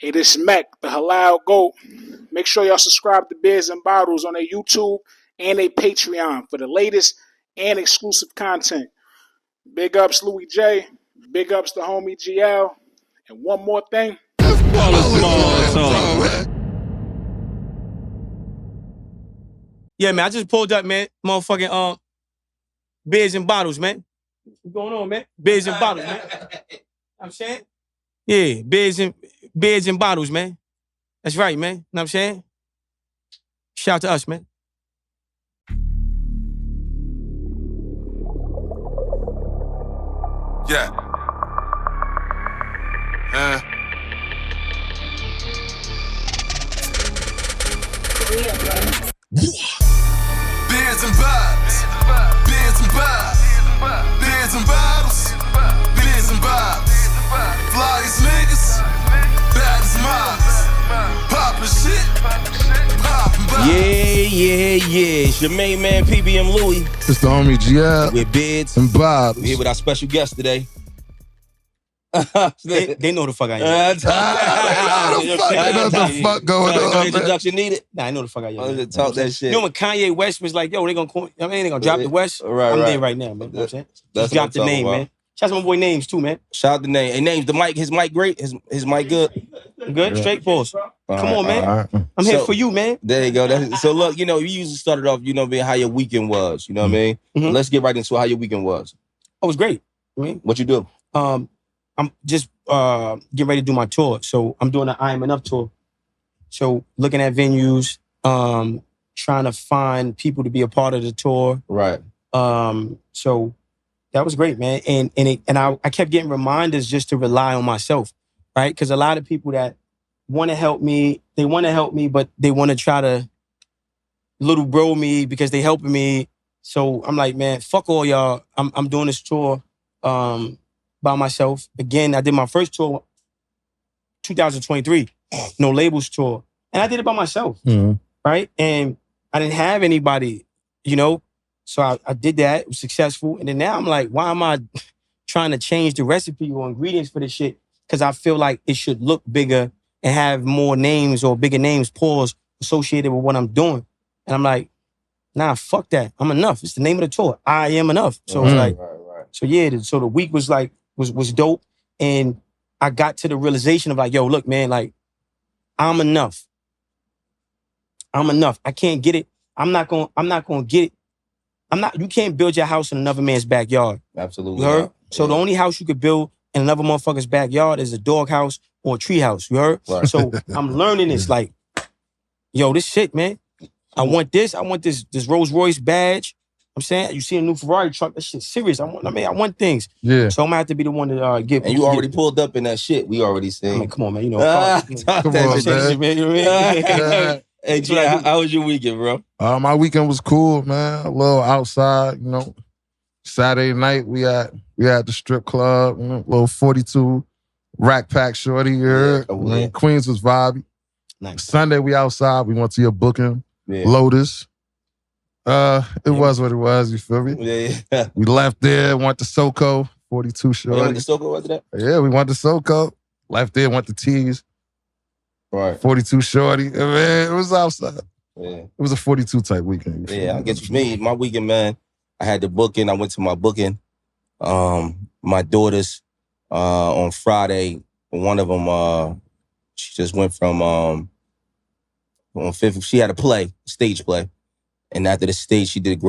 Hey, this Mac, the Halal Goat. Make sure y'all subscribe to Beers and Bottles on their YouTube and their Patreon for the latest and exclusive content. Big ups Louis J. Big ups to homie GL. And one more thing. Yeah, man, I just pulled up, man. Motherfucking Beers and Bottles, man. What's going on, man? Beers and Bottles, man. I'm saying? Yeah, beers and bottles, man. That's right, man. Know what I'm saying? Shout out to us, man. Yeah. Beers and bottles. Beers and bottles. Beers and bottles. Beers and bottles. Flyest niggas. Baddest mobs. Poppin' shit. Poppin' bottles. Yeah. It's your main man, PBM Louis. It's the homie GL. With Bids. And Bob. We're here with our special guest today. They know the fuck I am. They know the fuck going on. No introduction needed. Nah, I know the fuck I am. Talk that shit. You know when Kanye West was like, yo, they gonna drop the West? Right, I'm right. there right now, man. You know what I'm saying? That's Just drop the name, man. Shout out to my boy Names too, man. Shout out the name. Hey, Names, the mic, his mic great? His mic good? Good? Straight pause. Come on, man. All right. I'm here for you, man. There you go. So look, you usually started off, how your weekend was. You know what I mean? Mhm. Let's get right into how your weekend was. Oh, it was great. What you do? I'm just getting ready to do my tour. So I'm doing an I Am Enough tour. So looking at venues, trying to find people to be a part of the tour. Right. So that was great, man. And I kept getting reminders just to rely on myself, right? Because a lot of people that want to help me, but they want to try to little bro me because they helping me. So I'm like, man, fuck all y'all. I'm doing this tour by myself. Again, I did my first tour 2023, no labels tour. And I did it by myself, right? And I didn't have anybody, So I did that. It was successful. And then now I'm like, why am I trying to change the recipe or ingredients for this shit? Because I feel like it should look bigger and have more names or bigger names, pause, associated with what I'm doing. And I'm like, nah, fuck that. I'm enough. It's the name of the tour. I am enough. So it's like, so yeah, so the week was like, was dope. And I got to the realization of like, yo, look, man, like, I'm enough. I can't get it. I'm not gonna get it. You can't build your house in another man's backyard. Absolutely. You heard? So the only house you could build in another motherfucker's backyard is a dog house or a tree house. You heard? Right. So I'm learning this, like, yo, this shit, man. I want this Rolls Royce badge. I'm saying, you see a new Ferrari truck, that shit's serious. I want things. Yeah. So I'm gonna have to be the one to give. And you already pulled up in that shit. We already seen. I mean, come on, man. Talk Come that on, shit. man. Hey, G, how was your weekend, bro? My weekend was cool, man. A little outside, Saturday night we at the strip club, little 42 rack pack shorty here. Yeah. Queens was vibey. Nice. Sunday we outside. We went to your booking, Yeah. Lotus. It was what it was. You feel me? Yeah. We left there, went to SoCo, 42 You shorty. went to Stoker after that? Yeah, we went to SoCo. Left there, went to T's, Right. 42 shorty. Man, it was outside. Yeah. It was a 42 type weekend. Yeah, I guess for me, my weekend, man, I had the booking. I went to my booking. My daughters, on Friday, one of them, she just went from, on fifth, she had a stage play. And after the stage, she did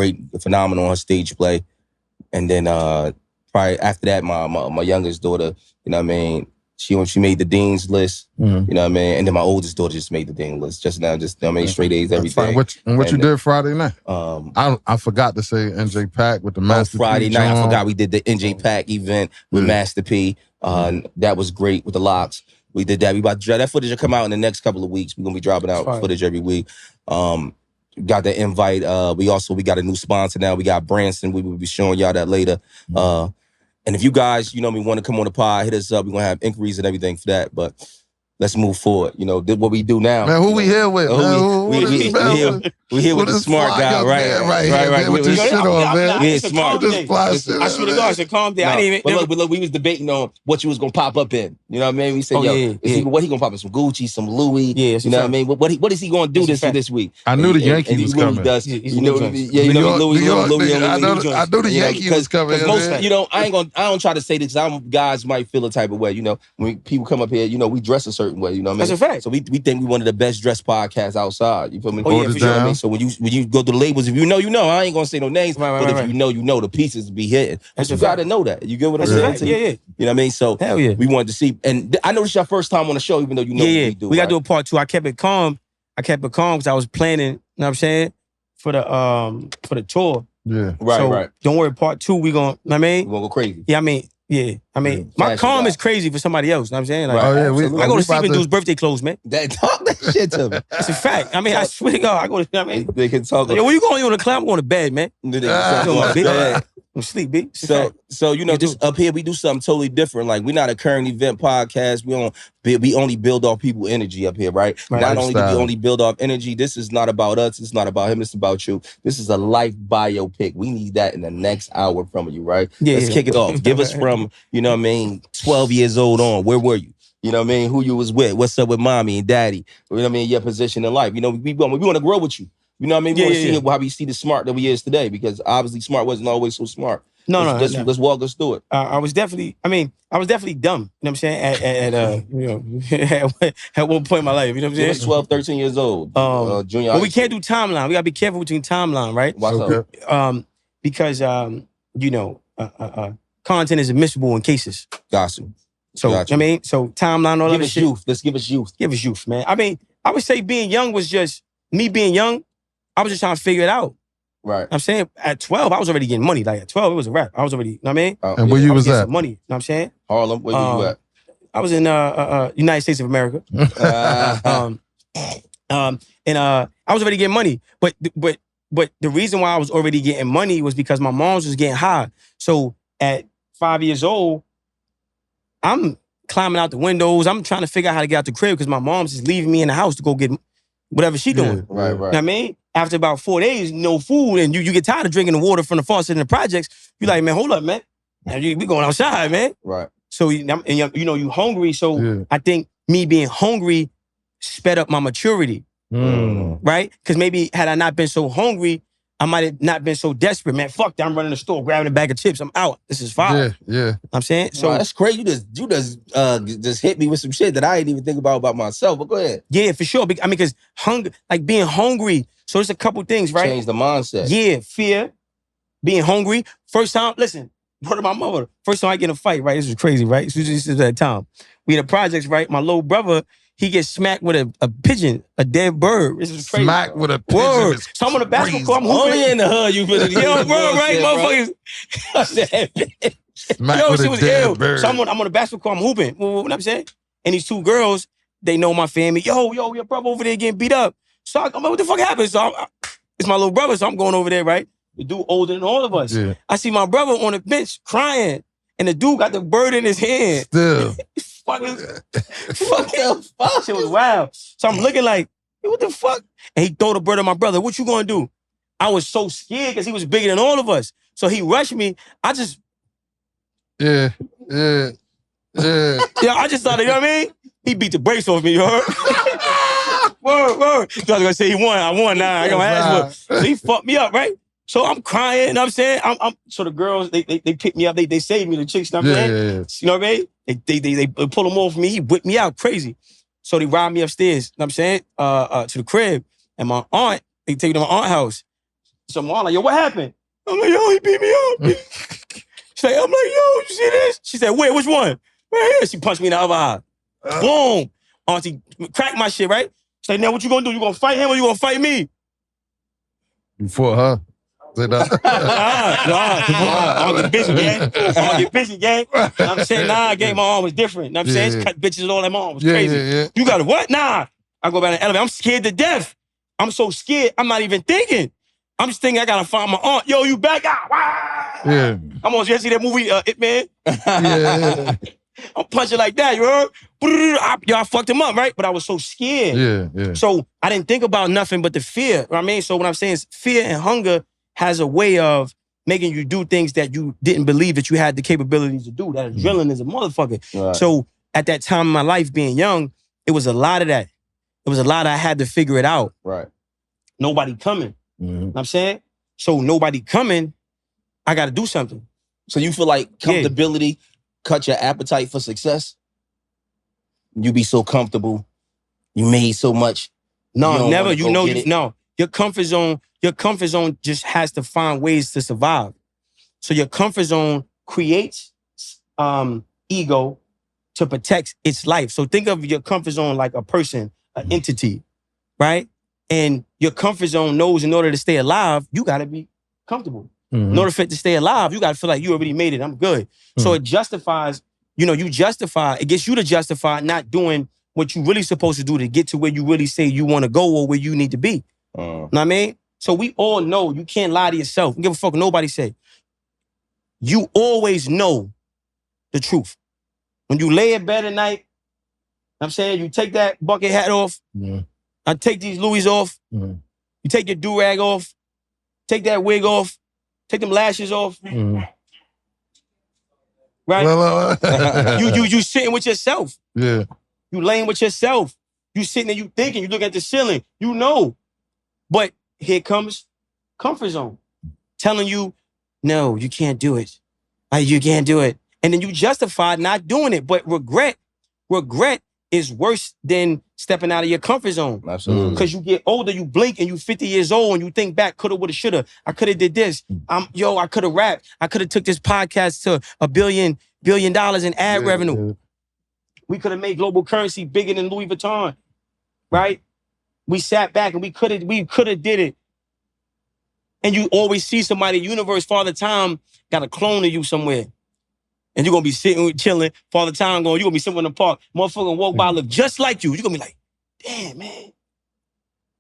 phenomenal on her stage play. And then, probably after that, my youngest daughter, she made the dean's list, Mhm. you know what I mean? And then my oldest daughter just made the dean's list just now, straight A's, everything. What you did Friday night? Um, I forgot to say NJ Pack with the On Master Friday P night, I John. forgot we did the NJ Pack event with Master P. That was great with the locks. We did that. We about to drop that footage will come out in the next couple of weeks. We're gonna be dropping out Fine. footage every week. Got the invite. We got a new sponsor now. We got Branson. We will be showing y'all that later. And if you guys, want to come on the pod, hit us up. We're gonna have inquiries and everything for that. But let's move forward. You know, what we do now. Man, who we know, here with, man? We here with the smart guy, right. With this shit on, man. Yeah, smart. This fly shit. I swear to God, it's a calm day. I didn't even. But look, we was debating on what you was gonna pop up in. You know what I mean? We said, what he gonna pop in? Some Gucci, some Louis. Yeah, you know what I mean? What is he gonna do this week? I knew the Yankee was coming. You know, Louis. I know the Yankee was coming. You know, I don't try to say this. Guys might feel a type of way. You know, when people come up here, you know, we dress a certain way. You know what I mean? That's a fact. So we think we one of the best dressed podcasts outside. You feel me? Oh, yeah, for sure. I mean? So when you go to the labels, if you know, I ain't gonna say no names. But if you know, the pieces be hitting. But you gotta know that. You get what I'm saying? Yeah. You know what I mean? So hell yeah. We wanted to see, and I know this is your first time on the show, even though you know what we do. We gotta do a part 2. I kept it calm because I was planning. You know what I'm saying? For the tour. Yeah. Right. Don't worry, part 2 we gonna. I mean, we gonna go crazy. Yeah, I mean, my calm is crazy for somebody else. You know what I'm saying? Like, I go to sleep and do his birthday clothes, man. Talk that shit to me. It's a fact. I mean, I swear to God, I go to. I mean, they can talk. Yo, where you going? You on the club? I'm going to bed, man. I'm sleep, B. So you know, just up here we do something totally different. Like we're not a current event podcast. We only build off people energy up here, right? Not only do we only build off energy, this is not about us. It's not about him. It's about you. This is a life biopic. We need that in the next hour from you, right? Let's kick it off. Give us from, you know what I mean, 12 years old on. Where were you? You know what I mean? Who you was with? What's up with mommy and daddy? You know what I mean? Your position in life. You know, we want to grow with you. You know what I mean? We want to see how we see the smart that we is today, because obviously smart wasn't always so smart. Let's walk us through it. I was definitely dumb. You know what I'm saying? At one point in my life, you know what I'm saying? You was 12, 13 years old. Junior. But we can't do timeline. We gotta be careful between timeline, right? Why so? Because content is admissible in cases. Got you. So I mean, so timeline, all that shit. Let's give us youth. Give us youth, man. I mean, I would say being young was just me being young. I was just trying to figure it out. Right. I'm saying at 12, I was already getting money. Like at 12, it was a rap. I was already, you know what I mean? And where you was at? Money, you know what I'm saying? Harlem, where you at? I was in United States of America. And I was already getting money. But the reason why I was already getting money was because my mom's was getting high. So at 5 years old, I'm climbing out the windows. I'm trying to figure out how to get out the crib because my mom's just leaving me in the house to go get whatever she doing. Right. You know what I mean? After about 4 days, no food, and you get tired of drinking the water from the faucet in the projects, you like, man, hold up, man. We going outside, man. Right. So, you hungry. So I think me being hungry sped up my maturity, right? Because maybe had I not been so hungry, I might have not been so desperate. Man, fuck that, I'm running the store, grabbing a bag of chips, I'm out. This is fire. Yeah. I'm saying? So wow, that's crazy. You just hit me with some shit that I didn't even think about myself, but go ahead. Yeah, for sure. I mean, because being hungry, so there's a couple things, right? Change the mindset. Yeah, fear, being hungry. First time, listen, word of my mother, first time I get in a fight, right? This was crazy, right? This is at that time. We in the projects, right? My little brother, he gets smacked with a pigeon, a dead bird. This is crazy. Smacked with a pigeon. Word. So I'm on the basketball court, I'm hooping. Only in the hood, you feel Yo, bro, right? Motherfuckers. Yo, shit was ill. Bird. So I'm on the basketball court, I'm hooping. You know what I'm saying? And these 2 girls, they know my family. Yo, your brother over there getting beat up. So I'm like, what the fuck happened? So it's my little brother, so I'm going over there, right? The dude older than all of us. Yeah. I see my brother on the bench crying, and the dude got the bird in his hand. Still. fucking fuck. Shit was wild. So I'm looking like, hey, what the fuck? And he throw the bird at my brother. What you gonna do? I was so scared because he was bigger than all of us. So he rushed me. I just... Yeah. Yeah, I just thought, you know what I mean? He beat the brakes off me, you heard? Word. So I was gonna say he won. I won. Nah, I got my ass whooped. So he fucked me up, right? So I'm crying, you know what I'm saying? So the girls, they picked me up, they saved me, the chicks, you know what I'm saying? Yeah. You know what I mean? They pull them off me, he whipped me out crazy. So they ride me upstairs, you know what I'm saying? To the crib. And my aunt, they take me to my aunt's house. So my aunt like, yo, what happened? I'm like, yo, he beat me up. I'm like, yo, you see this? She said, wait, which one? Right here. She punched me in the other eye. Boom. Auntie cracked my shit, right? She's like, now what you gonna do? You gonna fight him or you gonna fight me? You fought her? Say that. I don't get busy, gang. You know what I'm saying? Nah, gang, my arm was different. You know what I'm saying? She cut bitches and all that, my arm was crazy. Yeah. You got a what? Nah. I go back in the elevator. I'm scared to death. I'm so scared, I'm not even thinking. I'm just thinking I gotta find my aunt. Yo, you back? Yeah. I'm on, you see that movie, It Man? Yeah. I'm punching like that, you heard? I fucked him up, right? But I was so scared. Yeah. So I didn't think about nothing but the fear. You know what I mean? So what I'm saying is fear and hunger has a way of making you do things that you didn't believe that you had the capabilities to do. That adrenaline is a motherfucker. Right. So at that time in my life, being young, it was a lot of that. It was a lot I had to figure it out. Right. Nobody coming. You know what I'm saying? So nobody coming, I got to do something. So you feel like comfortability cut your appetite for success? You be so comfortable. You made so much. No, never. No. Your comfort zone just has to find ways to survive. So your comfort zone creates ego to protect its life. So think of your comfort zone like a person, an entity, right? And your comfort zone knows in order to stay alive, you got to be comfortable. In order for it to stay alive, you got to feel like you already made it. I'm good. So it justifies, it gets you to justify not doing what you really supposed to do to get to where you really say you want to go or where you need to be. Know what I mean? So we all know you can't lie to yourself. Don't give a fuck what nobody say. You always know the truth. When you lay in bed at night, I'm saying you take that bucket hat off. I take these Louis off. You take your do-rag off. Take that wig off. Take them lashes off. Right? You sitting with yourself. Yeah. You laying with yourself. You sitting and you thinking, you look at the ceiling. You know. But here comes comfort zone. Telling you, no, you can't do it. You can't do it. And then you justify not doing it. But regret is worse than stepping out of your comfort zone. Absolutely. Because you get older, you blink and you 50 years old and you think back, coulda, woulda, shoulda. I coulda did this. I coulda rapped. I coulda took this podcast to $1 billion in ad revenue. Yeah. We coulda made global currency bigger than Louis Vuitton, right? We sat back and we coulda did it. And you always see somebody, universe, Father Time, got a clone of you somewhere. And you're going to be sitting, chilling, Father Time going, you're going to be sitting in the park, motherfucker walk by, look just like you. You're going to be like, damn, man. Know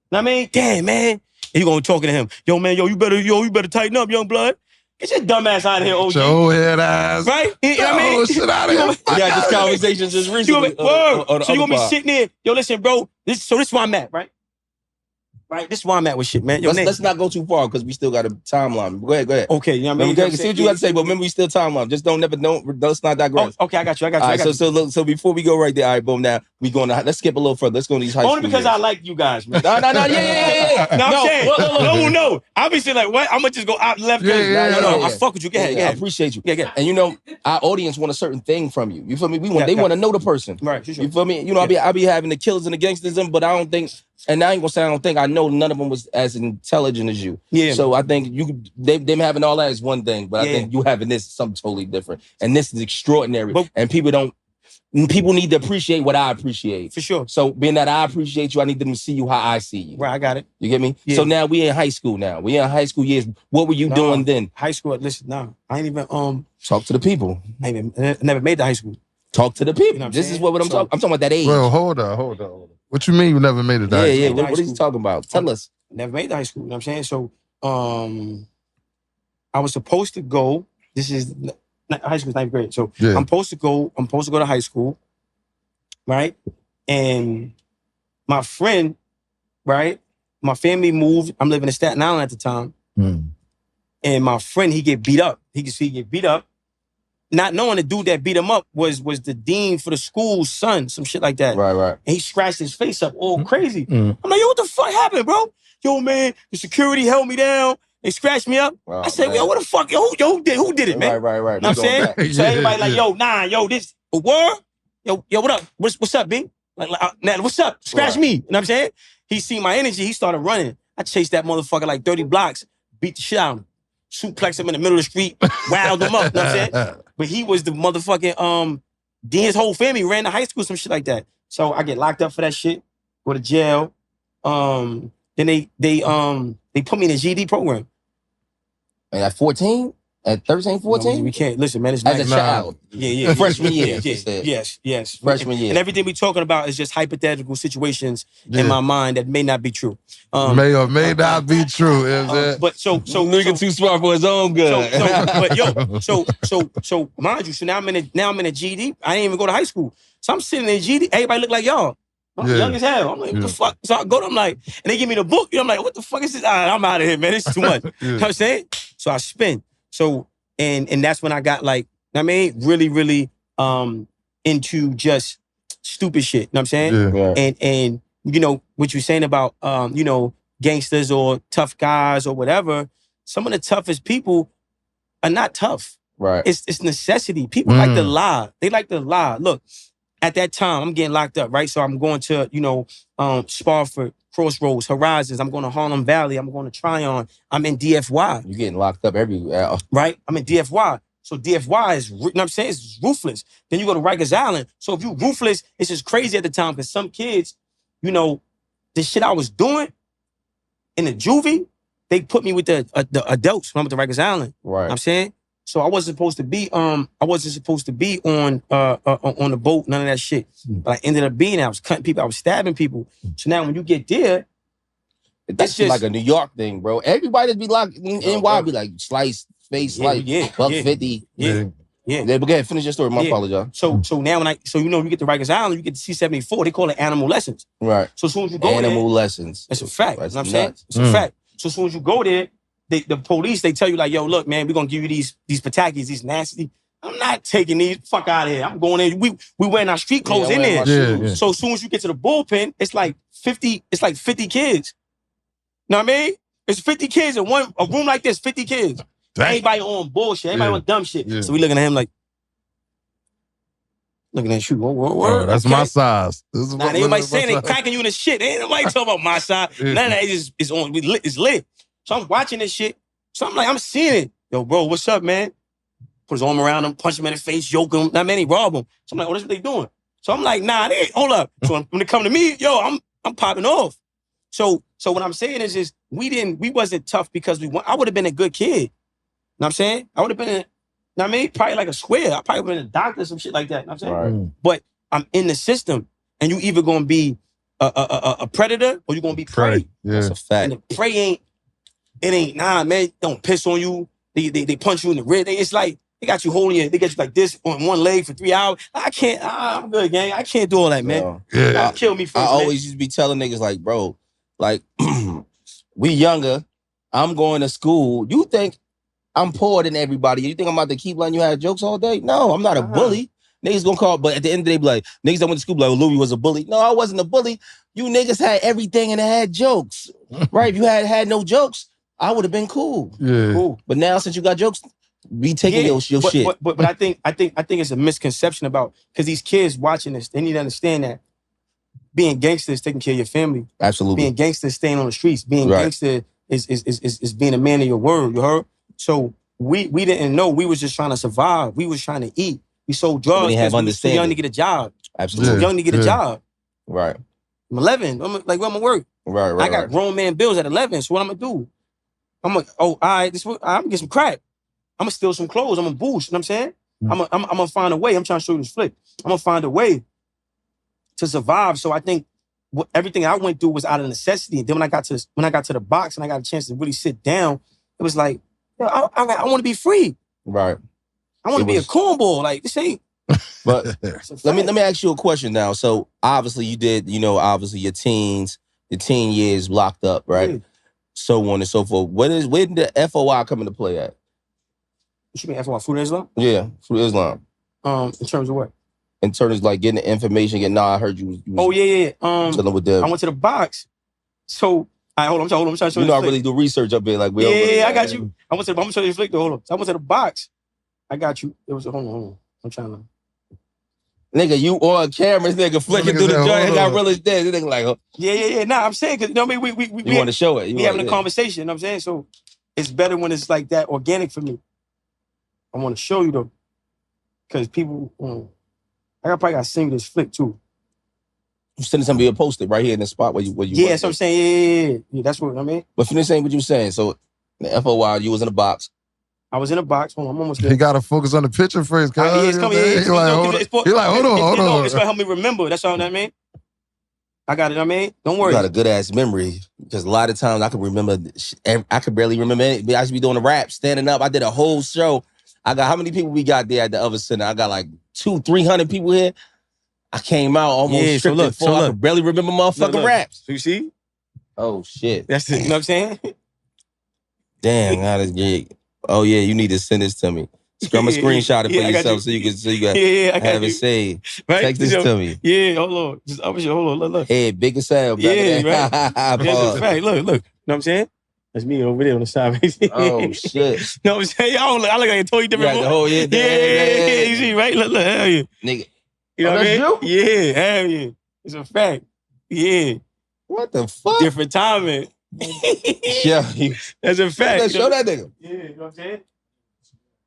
what I mean? Damn, man. And you're going to be talking to him. Yo, man, you better tighten up, young blood. Get your dumb ass out of here, OG. Your head ass. Right? You know what I mean? Shit out of here. Yeah, this conversation just recently. So you're going to be sitting there. Yo, listen, bro. This is where I'm at, right? Right? This is where I'm at with shit, man. Yo, let's not go too far because we still got a timeline. Go ahead. Okay, you know what I mean? Okay, see what you got to say, but remember we still timeline. Just let's not digress. Okay, I got you. All right, so before we go right there, all right, boom, now let's skip a little further. Let's go to these high school Only because years. I like you guys, man. No, yeah. I'm saying, no. Obviously, like, what? I'm going to just go out left. Yeah. I fuck with you. Go ahead. I appreciate you. Yeah. And our audience want a certain thing from you. You feel me? They want to know the person. Right, sure. You feel me? I be having the killers and the gangsters, but I don't think, and I ain't gonna say I don't think, I know none of them was as intelligent as you. Yeah. So I think them having all that is one thing, but I think you having this is something totally different. And this is extraordinary. And people need to appreciate what I appreciate. For sure. So being that I appreciate you, I need them to see you how I see you. Right, I got it. You get me? Yeah. So now we in high school now. We in high school years. What were you doing then? High school, listen, I ain't even, talk to the people. I never made the high school. Talk to the people. You know what this is what I'm talking. I'm talking about that age. Well, hold on. What you mean you never made it? Yeah. What are you talking about? Tell us. Never made the high school. You know what I'm saying? So, I was supposed to go. This is high school's 9th grade. So I'm supposed to go to high school, right? And my friend, right? My family moved. I'm living in Staten Island at the time. And my friend, he get beat up. He get beat up. Not knowing the dude that beat him up was the dean for the school's son, some shit like that. Right. And he scratched his face up all crazy. I'm like, yo, what the fuck happened, bro? Yo, man, the security held me down. They scratched me up. Wow, I said, yo, what the fuck? Yo, who did it, man? Right. You know what I'm saying? So everybody like, yo, this, a word? Yo, what up? What's up, B? Like, what's up? Scratch me. You know what I'm saying? He seen my energy. He started running. I chased that motherfucker like 30 blocks, beat the shit out of him. Suplex him in the middle of the street, wowed him up, you know what I'm saying? But he was the motherfucking, his whole family ran to high school, some shit like that. So I get locked up for that shit, go to jail. Then they put me in a GED program. And at 14? At 13, 14? We can't listen, man. It's As nice. a child. Yeah. Freshman year. Yes. Freshman year. And everything we're talking about is just hypothetical situations in my mind that may not be true. May or may not be true. But so nigga too smart for his own good. So mind you, so now I'm in a GD. I didn't even go to high school. So I'm sitting in GD. Everybody look like y'all. I'm young as hell. I'm like, what the fuck? So I go to, I'm like, and they give me the book. I'm like, what the fuck is this? All right, I'm out of here, man. This is too much. You know what I'm saying? So I spin. So, and that's when I got like, I mean, really into just stupid shit. You know what I'm saying? Yeah. And you know, what you're saying about, you know, gangsters or tough guys or whatever, some of the toughest people are not tough. Right. It's necessity. People like to lie. They like to lie. Look, at that time, I'm getting locked up, right? So I'm going to, you know, Spofford, Crossroads, Horizons. I'm going to Harlem Valley. I'm going to Tryon. I'm in DFY. You're getting locked up everywhere. Right? I'm in DFY. So DFY is, you know what I'm saying? It's ruthless. Then you go to Rikers Island. So if you ruthless, it's just crazy at the time because some kids, you know, the shit I was doing in the juvie, they put me with the adults when I'm at the Rikers Island. Right. You know what I'm saying? So I wasn't supposed to be on the boat, none of that shit. But I ended up being there. I was cutting people, I was stabbing people. So now when you get there, that's just like a New York thing, bro. Everybody be locked in NY be like slice, face, buck 50. Yeah. But go ahead, finish your story. My apologies. So now when you know, you get to Rikers Island, you get to C-74, they call it animal lessons. Right. So as soon as you go animal lessons. It's a fact. That's You know what I'm saying? It's a fact. So as soon as you go there, the police, they tell you like, yo, look, man, we're gonna give you these patakis, these nasty. I'm not taking these. Fuck out of here. I'm going in. We wearing our street clothes in there. Yeah. So as soon as you get to the bullpen, it's like 50 kids. Know what I mean? It's 50 kids in a room like this, 50 kids. Everybody on bullshit. Everybody on dumb shit. Yeah. So we looking at him like, looking at you. Oh, that's my size. Nah, anybody saying they cracking you in the shit. Ain't nobody talking about my side. None of that is on. It's lit. So I'm watching this shit. So I'm like, I'm seeing it. Yo, bro, what's up, man? Put his arm around him, punch him in the face, yoke him. Not many rob him. So I'm like, oh, that's what they doing. So I'm like, nah, hold up. So when they come to me, yo, I'm popping off. So what I'm saying is we wasn't tough because I would have been a good kid. You know what I'm saying? I would have been probably like a square. I probably would have been a doctor or some shit like that. You know what I'm saying? Right. But I'm in the system, and you either gonna be a predator or you're gonna be prey. Yeah. That's a fact. And the prey ain't, nah, man, don't piss on you. They punch you in the rib. It's like, they got you they got you like this on one leg for 3 hours. I can't, I'm good, gang. I can't do all that, man. Yeah. Kill me first, I man. always used to be telling niggas like, bro, like, we younger, I'm going to school. You think I'm poorer than everybody? You think I'm about to keep letting you have jokes all day? No, I'm not a bully. Niggas gonna call, but at the end of the day, be like, niggas that went to school, be like, well, Louis was a bully. No, I wasn't a bully. You niggas had everything and it had jokes, right? If you had no jokes, I would have been cool. Yeah. Cool. But now since you got jokes, be taking your shit. But I think it's a misconception about, because these kids watching this, they need to understand that being gangster is taking care of your family. Absolutely. Being gangster is staying on the streets. Being gangster is being a man of your word. You heard? So we didn't know. We was just trying to survive. We was trying to eat. We sold drugs because we was too young to get a job. Absolutely. Too young to get a job. Right. I'm 11. I'm like, where I'm gonna work? Right. I got grown man bills at 11. So what I'm gonna do? I'm like, oh, all right, I'm gonna get some crack. I'm gonna steal some clothes. I'm gonna boost. You know what I'm saying? I'm gonna find a way. I'm trying to show you this flick. I'm gonna find a way to survive. So I think everything I went through was out of necessity. And then when I got to the box and I got a chance to really sit down, it was like, yo, I want to be free. Right. I want to be a cornball. Like, this ain't. But let me ask you a question now. So obviously you did, obviously your teen years locked up, right? Yeah. So on and so forth. When did the FOI come into play at? What you mean, FOI, Fruit of Islam? Yeah, Fruit of Islam. In terms of what? In terms of like getting the information, I heard you was yeah. dealing with them. I went to the box. So, hold on, I'm trying to show you. I really do research up there. Like, I got you. I'm gonna show you the flick though. Hold on. So I went to the box. I got you. It was hold on. I'm trying to. Nigga, you on cameras, nigga, flicking through the joint and got real as dead. Nigga like, Yeah. Nah, I'm saying, because, we you want to show it. We having a conversation, you know what I'm saying? So it's better when it's like that, organic for me. I want to show you though. Because people, I probably got to sing this flick too. You sending somebody a post-it right here in the spot where you Yeah, that's what I'm saying. Yeah. That's what I mean. But finish saying what you were saying. So the FOI, you was in a box. I was in a box. Hold on, I'm almost there. He got to focus on the picture first. Yeah, it's coming. Yeah, He like, hold on. Hold on. It's gonna help me remember. That's all I mean. I got it. I mean, don't worry. You got a good ass memory because a lot of times I could remember. I could barely remember anything. I used to be doing a rap, standing up. I did a whole show. I got how many people we got there at the other center? I got like 200-300 people here. I came out almost stripped and full. I could barely remember motherfucking raps. So you see? Oh shit. That's it. You know what I'm saying? Damn, how this gig. Oh yeah, you need to send this to me. Scrum a screenshot it for yourself so you can have it saved. Right? Text this to me. Yeah, hold on. Hold on, look. Hey, big as hell. Yeah, right. That's a fact. Look. You know what I'm saying? That's me over there on the side. Oh shit. You know what I'm saying? I look like a totally different. The whole yeah, you see, right? Look, hell yeah. Nigga. You know what I mean? You? Yeah, hell yeah. It's a fact. Yeah. What the fuck? Different timing. Yeah. That's a fact. Show that nigga. Yeah, you know what I'm saying?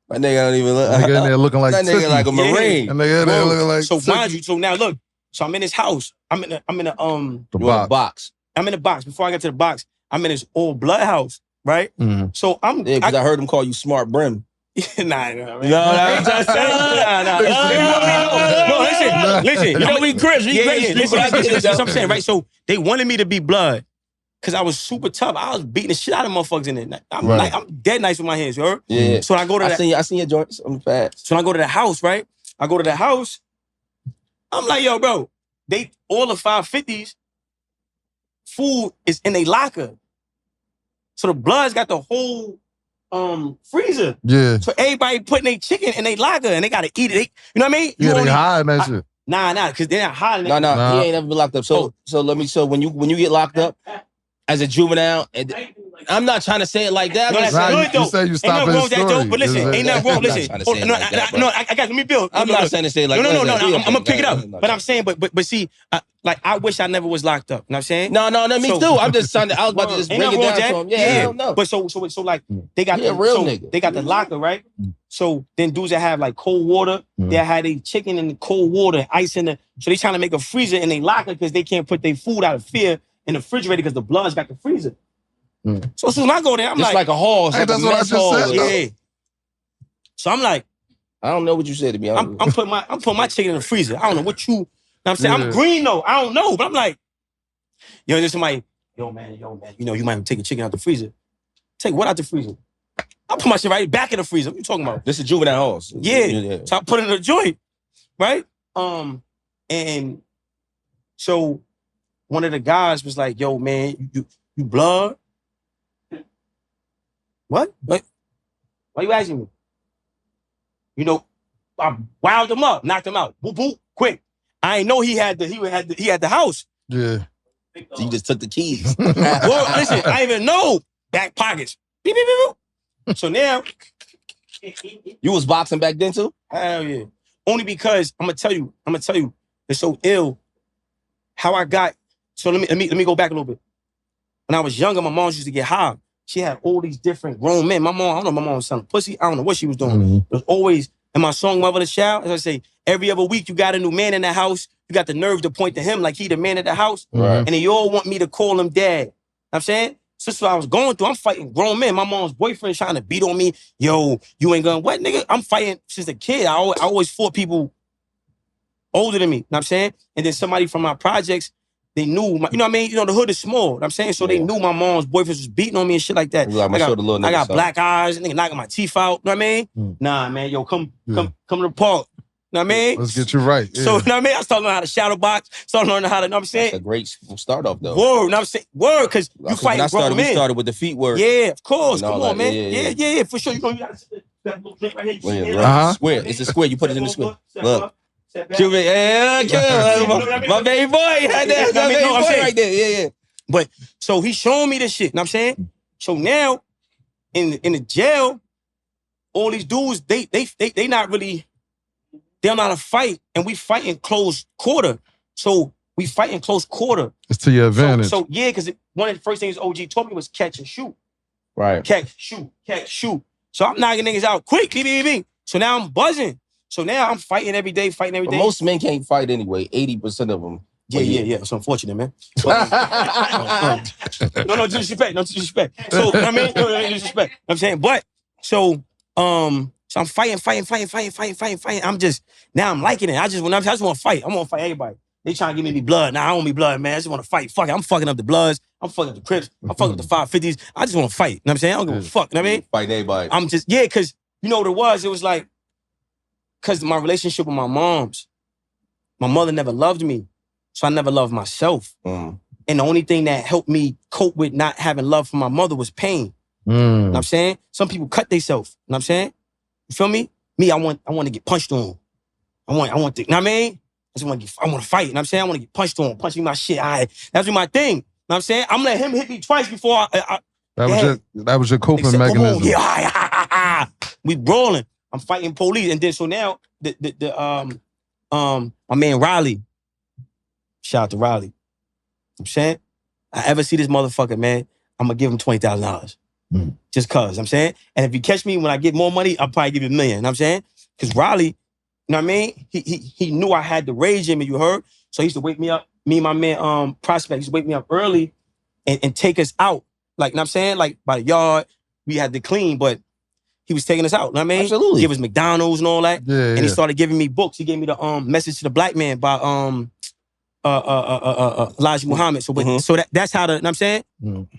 My nigga don't even look. Nigga in there looking like that nigga like a Marine. And nigga in there looking like. So mind you, so now look. So I'm in this house. I'm in a box. I'm in a box. Before I get to the box, I'm in this old blood house, right? Mm-hmm. So I'm because I heard him call you Smart Brim. Nah. No, listen. You know we Crips. Listen. That's what I'm saying, right? So they wanted me to be blood. Cause I was super tough. I was beating the shit out of motherfuckers in there. I'm dead nice with my hands, you heard? Yeah. So I go to I seen your joints on the fast. So I go to the house, right? I go to the house. I'm like, yo, bro, all the 550s, food is in a locker. So the Bloods got the whole freezer. Yeah. So everybody putting their chicken in their locker and they gotta eat it. You know what I mean? Yeah, they hiding that shit. Nah, cause they're not hiding it. No, he ain't never been locked up. So when you get locked up as a juvenile, I'm not trying to say it like that. No, that's good though. You say you stop ain't nothing wrong with that story. though. But listen, ain't nothing wrong. Listen, I got. Let me build. I'm not saying to say it like no. that. I'm gonna pick it up. But I'm saying, but see, like I wish I never was locked up. You know what I'm saying? No, me too. I'm just trying to. I was about to just bring it down to him. Yeah, I don't know. But so like they got the real nigga. They got the locker, right? So then dudes that have like cold water, they had a chicken in the cold water, ice in the. So they trying to make a freezer in their locker because they can't put their food out of fear in the refrigerator because the Bloods got the freezer. So as soon as I go there, I'm like a hall. Hey, that's what I just said. Yeah. So I'm like, I don't know what you said to me. I'm putting my chicken in the freezer. I don't know what you. Know what I'm saying I'm green though. I don't know, but I'm like, yo, there's somebody. Yo man. You know you might take a chicken out the freezer. Take what out the freezer? I put my shit right back in the freezer. What you talking about? This is juvenile halls. Yeah. So I put it in a joint, right? And so one of the guys was like, yo man, you blood. What? Why you asking me? You know, I wound him up, knocked him out. Boop, boop, quick. I ain't know he had the house. Yeah. So you just took the keys. Well, listen, I didn't even know. Back pockets. Beep, beep, beep, beep. So now. You was boxing back then too? Hell yeah. Only because I'm gonna tell you, it's so ill how I got. So let me go back a little bit. When I was younger, my mom used to get high. She had all these different grown men. My mom, I don't know, my mom was selling pussy. I don't know what she was doing. Mm-hmm. It was always, in my song, Mother the Child, as I say, every other week you got a new man in the house. You got the nerve to point to him like he the man of the house. Right. And they all want me to call him dad. You know what I'm saying? So that's what I was going through. I'm fighting grown men. My mom's boyfriend trying to beat on me. Yo, you ain't gonna, what, nigga? I'm fighting since a kid. I always fought people older than me. You know what I'm saying? And then somebody from my projects, they knew, you know what I mean? You know, the hood is small. You know what I'm saying? So they knew my mom's boyfriend was beating on me and shit like that. Like I got black eyes, nigga knocking my teeth out. You know what I mean? Nah, man, yo, come to the park. You know what I mean? Let's get you right. Yeah. So, you know what I mean? I started learning how to shadow box. Started learning how to, you know what I'm saying? That's a great start off though. Word, you know what I'm saying? Word, because you fighting grown men. We started with the feet work. Yeah, of course. Come on, man. Yeah, for sure. You know, you got that little plate right here. You Square. It's a square. You put it in the square. Look. Cuban, my baby boy had that. My baby boy right there. Yeah. But so he showing me this shit. Know what I'm saying? So now in the jail, all these dudes, they not really, they don't know how to fight, and we fight in close quarter. So we fight in close quarter. It's to your advantage. So yeah, because one of the first things OG taught me was catch and shoot. Right. Catch, shoot. So I'm knocking niggas out quick. So now I'm buzzing. So now I'm fighting every day. But most men can't fight anyway. 80% of them. Yeah. It's unfortunate, man. No disrespect. So, I mean, no disrespect. You know what I'm saying? But, so, So I'm fighting. Now I'm liking it. I just want to fight. I want to fight everybody. They trying to give me blood. Nah, I don't want me blood, man. I just want to fight. Fuck it. I'm fucking up the Bloods. I'm fucking up the Crips. I'm fucking up the 550s. I just want to fight. You know what I'm saying? I don't give a fuck. You know what I mean? Fight everybody. I'm just, yeah, because you know what it was? It was like, because my relationship with my mother never loved me. So I never loved myself. And the only thing that helped me cope with not having love for my mother was pain. You know what I'm saying? Some people cut themselves. You know what I'm saying? You feel me? Me, I want to get punched on. I want to, you know what I mean? I want to fight. You know what I'm saying? I want to get punched on, punch me my shit. That's my thing. You know what I'm saying? I'm gonna let him hit me twice before That was your coping mechanism. Yeah, we brawling. I'm fighting police, and then so now my man Riley. Shout out to Riley. You know what I'm saying? I ever see this motherfucker, man, I'm gonna give him $20,000. Just cause, I'm saying? And if you catch me when I get more money, I'll probably give you $1 million. You know what I'm saying? Because Riley, you know what I mean? He knew I had the rage in me, you heard? So he used to wake me up, me and my man Prospect used to wake me up early and take us out. Like, you know what I'm saying? Like by the yard, we had to clean, but he was taking us out, you know what I mean? Absolutely. Give us McDonald's and all that. Yeah, and he started giving me books. He gave me the Message to the Black Man by Elijah Muhammad. So so that's how the, you know what I'm saying?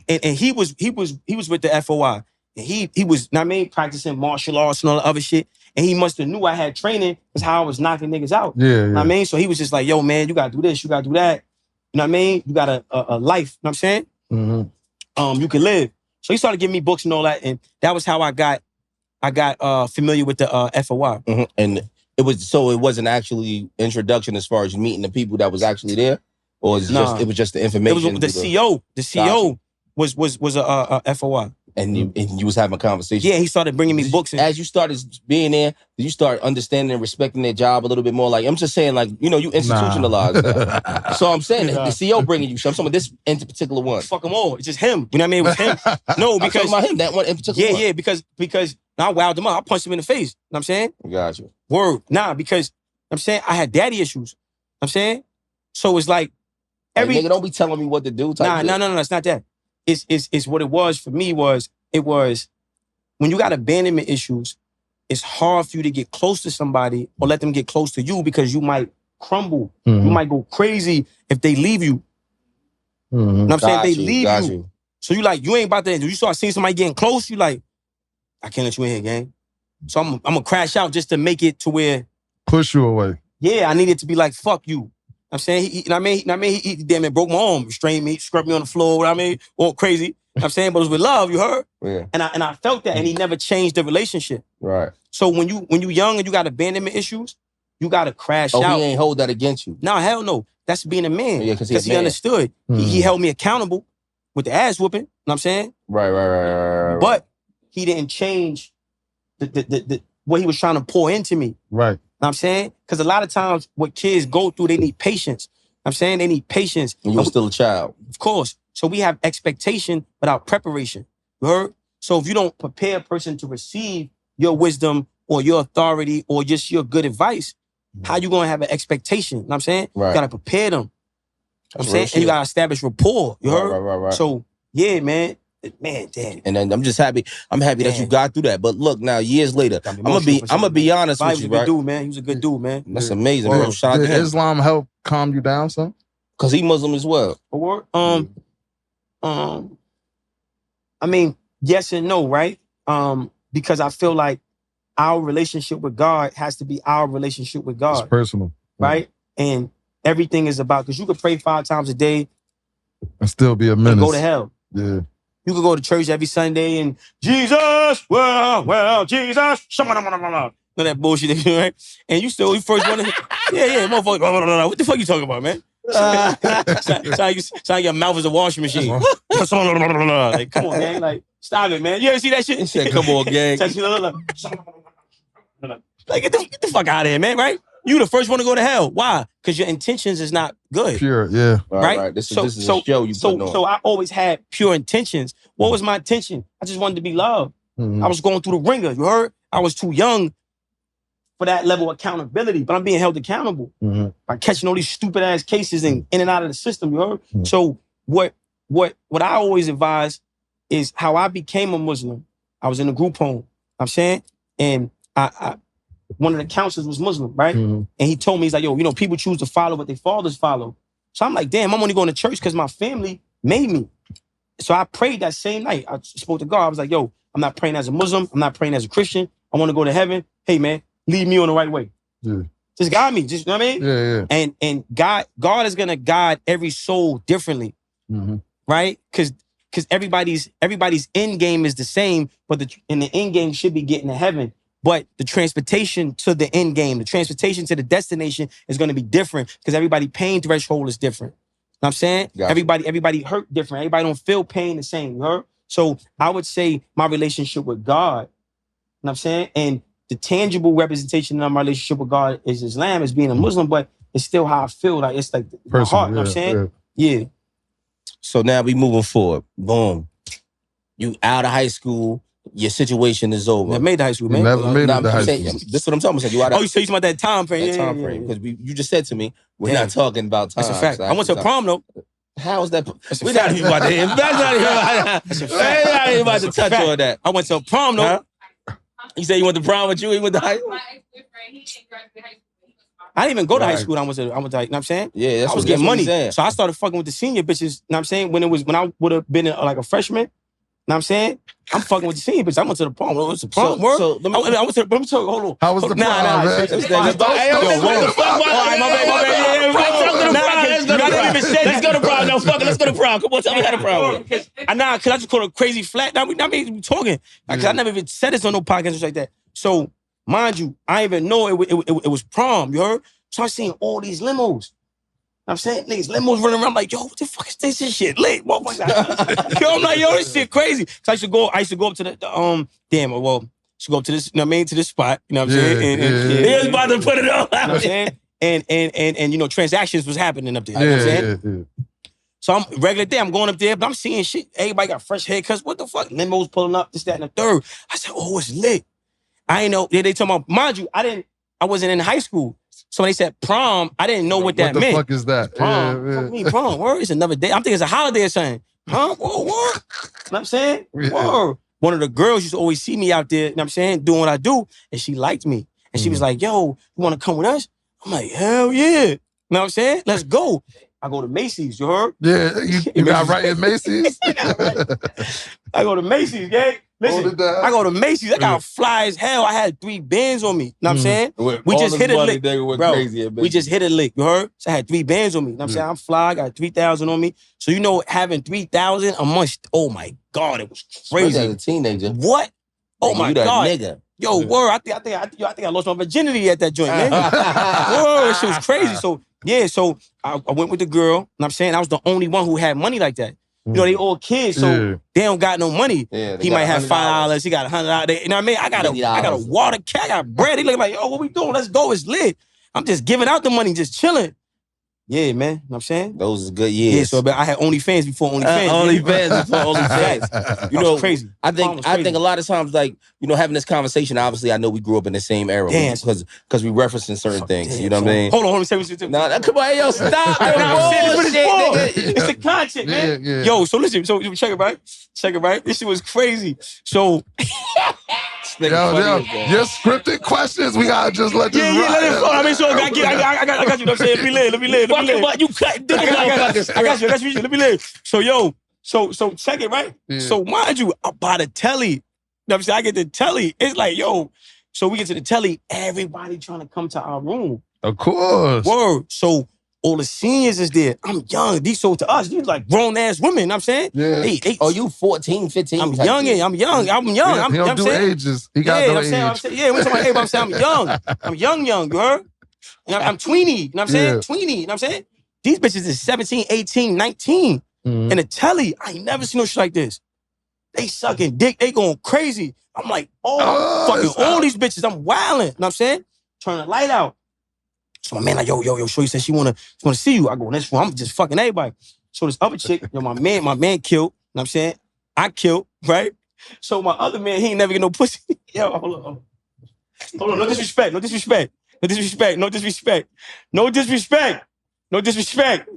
And he was with the FOI. And he was, you know what I mean, practicing martial arts and all the other shit. And he must have knew I had training because how I was knocking niggas out. Yeah, You know what I mean? So he was just like, yo, man, you gotta do this, you gotta do that. You know what I mean? You got a life, you know what I'm saying? You can live. So he started giving me books and all that. And that was how I got familiar with the FOI. And it wasn't actually introduction as far as meeting the people that was actually there? Or it was just the information? It was the CO. The CO was a FOI. And you was having a conversation. Yeah, he started bringing me books. As you started being there, did you start understanding and respecting their job a little bit more? Like, I'm just saying, like, you know, you institutionalized that. So I'm saying, the CEO bringing you, so I'm talking about this in particular one. Fuck them all. It's just him. You know what I mean? It was him. No, because... I'm talking about him, that one in particular one. Yeah, because I wowed him up. I punched him in the face. You know what I'm saying? Gotcha. Word. Nah, because, I'm saying, I had daddy issues. I'm saying? So it's like, nigga, don't be telling me what to do. No, it's not that. It's what it was for me was when you got abandonment issues, it's hard for you to get close to somebody or let them get close to you because you might crumble. You might go crazy if they leave you. You know what I'm saying? They leave you. So you like, you ain't about to, you start seeing somebody getting close, you like, I can't let you in here, gang. So I'm gonna crash out just to make it to where. Push you away. Yeah, I needed to be like, fuck you. I'm saying, you know what I mean? He damn it broke my arm, restrained me, scrubbed me on the floor, you know what I mean? All crazy. You know what I'm saying? But it was with love, you heard? Yeah. And I felt that, and he never changed the relationship. Right. So when you young and you got abandonment issues, you gotta crash out. Oh, he ain't hold that against you? No, hell no. That's being a man. Yeah, because he understood. He held me accountable with the ass whooping, you know what I'm saying? Right. But he didn't change the what he was trying to pour into me. Right. You know what I'm saying? Because a lot of times what kids go through, they need patience. I'm saying they need patience. And you were still a child. Of course. So we have expectation without preparation. You heard? So if you don't prepare a person to receive your wisdom or your authority or just your good advice, how you gonna have an expectation? You know what I'm saying? Right. You gotta prepare them. I'm saying, and you gotta establish rapport. You heard? Right. So yeah, man, damn. And then I'm just happy. I'm happy that you got through that. But look, now years later, I'm gonna be honest with you, right? He was a good dude, man. He was a good dude, man. That's amazing, bro. Shout out to him. Islam help calm you down, son? Cause he Muslim as well. Or I mean, yes and no, right? Because I feel like our relationship with God has to be our relationship with God. It's personal. Right? And everything is about, because you could pray 5 times a day and still be a menace. And go to hell. Yeah. You could go to church every Sunday and Jesus, well, Jesus, know that bullshit, right? And you first one to, yeah, motherfucker, what the fuck you talking about, man? Sound like your mouth is a washing machine. Like, come on, gang. Like, stop it, man. You ever see that shit? He said, come on, gang. Like, get the fuck out of here, man, right? You the first one to go to hell. Why? Because your intentions is not good. Pure, yeah. Right? This is a show you putting on. So I always had pure intentions. What was my intention? I just wanted to be loved. I was going through the ringer, you heard? I was too young for that level of accountability, but I'm being held accountable by catching all these stupid ass cases and in and out of the system, you heard? So what I always advise is how I became a Muslim. I was in a group home, I'm saying, And one of the counselors was Muslim, right? And he told me, he's like, yo, people choose to follow what their fathers follow. So I'm like, damn, I'm only going to church because my family made me. So I prayed that same night. I spoke to God. I was like, yo, I'm not praying as a Muslim. I'm not praying as a Christian. I want to go to heaven. Hey, man, lead me on the right way. Yeah. Just guide me. Just, you know what I mean? Yeah. And God is going to guide every soul differently, right? Because everybody's end game is the same, but the end game should be getting to heaven. But the transportation to the end game, the transportation to the destination is going to be different because everybody's pain threshold is different. You know what I'm saying? Gotcha. Everybody hurt different. Everybody don't feel pain the same. You heard? So I would say my relationship with God, you know what I'm saying? And the tangible representation of my relationship with God is Islam, as being a Muslim, but it's still how I feel. Like it's like my heart, you know what I'm saying? Yeah. So now we moving forward. Boom. You out of high school. Your situation is over. Never made the high school, man. Never made it to high school. This is what I'm talking about. You out of, you talking about that time frame. That time frame. Because you just said to me, we're not talking about time. That's a fact. I went to prom, though. How is that? We're not even about to hit. That's not even about to. We're not even about to touch on that. I went to prom, though. Huh? You say you went to prom with you? He went to high school? I didn't even go to high school. I went to, you know what I'm saying? Yeah, I was getting money. So I started fucking with the senior bitches, you know what I'm saying? When I would have been like a freshman, you know what I'm saying? I'm fucking with the senior bitch. I went to the prom. What was the prom? So let me I went to the prom. Hold on. How was the prom, man? Let's go to prom. No, fuck it. Let's go to prom. Come on, tell me how to prom. Because I just called a crazy flat. I mean, we talking. Because I never even said this on no podcast like that. So, mind you, I didn't even know it was prom, you heard? So I'm seeing all these limos. I'm saying, niggas, limos running around. I'm like, yo, what the fuck is this? This shit lit. Yo, I'm like, yo, this shit crazy. So I used to go up to the, should go up to this, you know what I mean, to this spot, you know what I'm saying? And he was about to put it on. You know what I'm saying? And transactions was happening up there. You know what I'm saying? So I'm regular day, I'm going up there, but I'm seeing shit. Everybody got fresh haircuts. What the fuck? Limos pulling up, this, that, and the third. I said, oh, it's lit. I ain't know. They talking about, mind you, I wasn't in high school. So when they said prom, I didn't know what that meant. What the fuck is that? Prom. Fuck me, prom. Word, it's another day. I'm thinking it's a holiday or something. Huh? Whoa, word. You know what I'm saying? Word. One of the girls used to always see me out there, you know what I'm saying, doing what I do, and she liked me. And she was like, yo, you want to come with us? I'm like, hell yeah. You know what I'm saying? Let's go. I go to Macy's, you heard? Yeah, you got right in Macy's? I go to Macy's, gang. Listen, I go to Macy's. I got fly as hell. I had 3 bands on me. You know what I'm saying? We just hit a lick. Bro, we just hit a lick. You heard? So I had 3 bands on me. You know what I'm saying? I'm fly. I got 3,000 on me. So you know, having 3,000 a month, oh my God, it was crazy. As a teenager. What? Oh my God. Nigga. Yo, word. I think I lost my virginity at that joint, man. Word, shit was crazy. So yeah, so I went with the girl. You know what I'm saying? I was the only one who had money like that. You know, they all kids, so they don't got no money. Yeah, he might have $5, he got $100. You know what I mean? I got a water can, I got bread. He look like, yo, what we doing? Let's go. It's lit. I'm just giving out the money, just chilling. Yeah, man. You know what I'm saying? Those are good years. Yeah, so but I had OnlyFans before OnlyFans. OnlyFans before OnlyFans. You know, crazy. I think a lot of times, like, you know, having this conversation, obviously, I know we grew up in the same era because we referencing certain things. Damn, you know what I mean? Hold on, let me say what you do. Nah, come on, yo, stop. It's the content, man. Yeah. Yo, so listen, so check it, right? This shit was crazy. So your scripted questions, we gotta just let this ride. Let it flow. I mean, so I got you. Know what I'm saying? Let me live. You cut. I got you. Let me live. So yo, so check it, right? Yeah. So mind you, I bought a telly. You know what I'm saying? I get the telly. It's like, yo, so we get to the telly, everybody trying to come to our room. Of course. Word. So all the seniors is there. I'm young. These so to us, these like grown-ass women, you know what I'm saying? Yeah. You 14, 15? I'm young. Yeah, he don't do ages. He got no age. Yeah, we're talking about age, but I'm saying I'm young. I'm young, you heard? And I'm tweeny, you know what I'm saying? Yeah. Tweeny, you know what I'm saying? These bitches is 17, 18, 19. In a telly, I ain't never seen no shit like this. They sucking dick. They going crazy. I'm like, fucking all these bitches. I'm wilding. You know what I'm saying? Turn the light out. So my man like, yo, Shorty said she wanna see you. I go, that's I'm just fucking everybody. So this other chick, yo, my man killed. You know what I'm saying? I killed, right? So my other man, he ain't never get no pussy. Yo, hold on. No disrespect. No disrespect.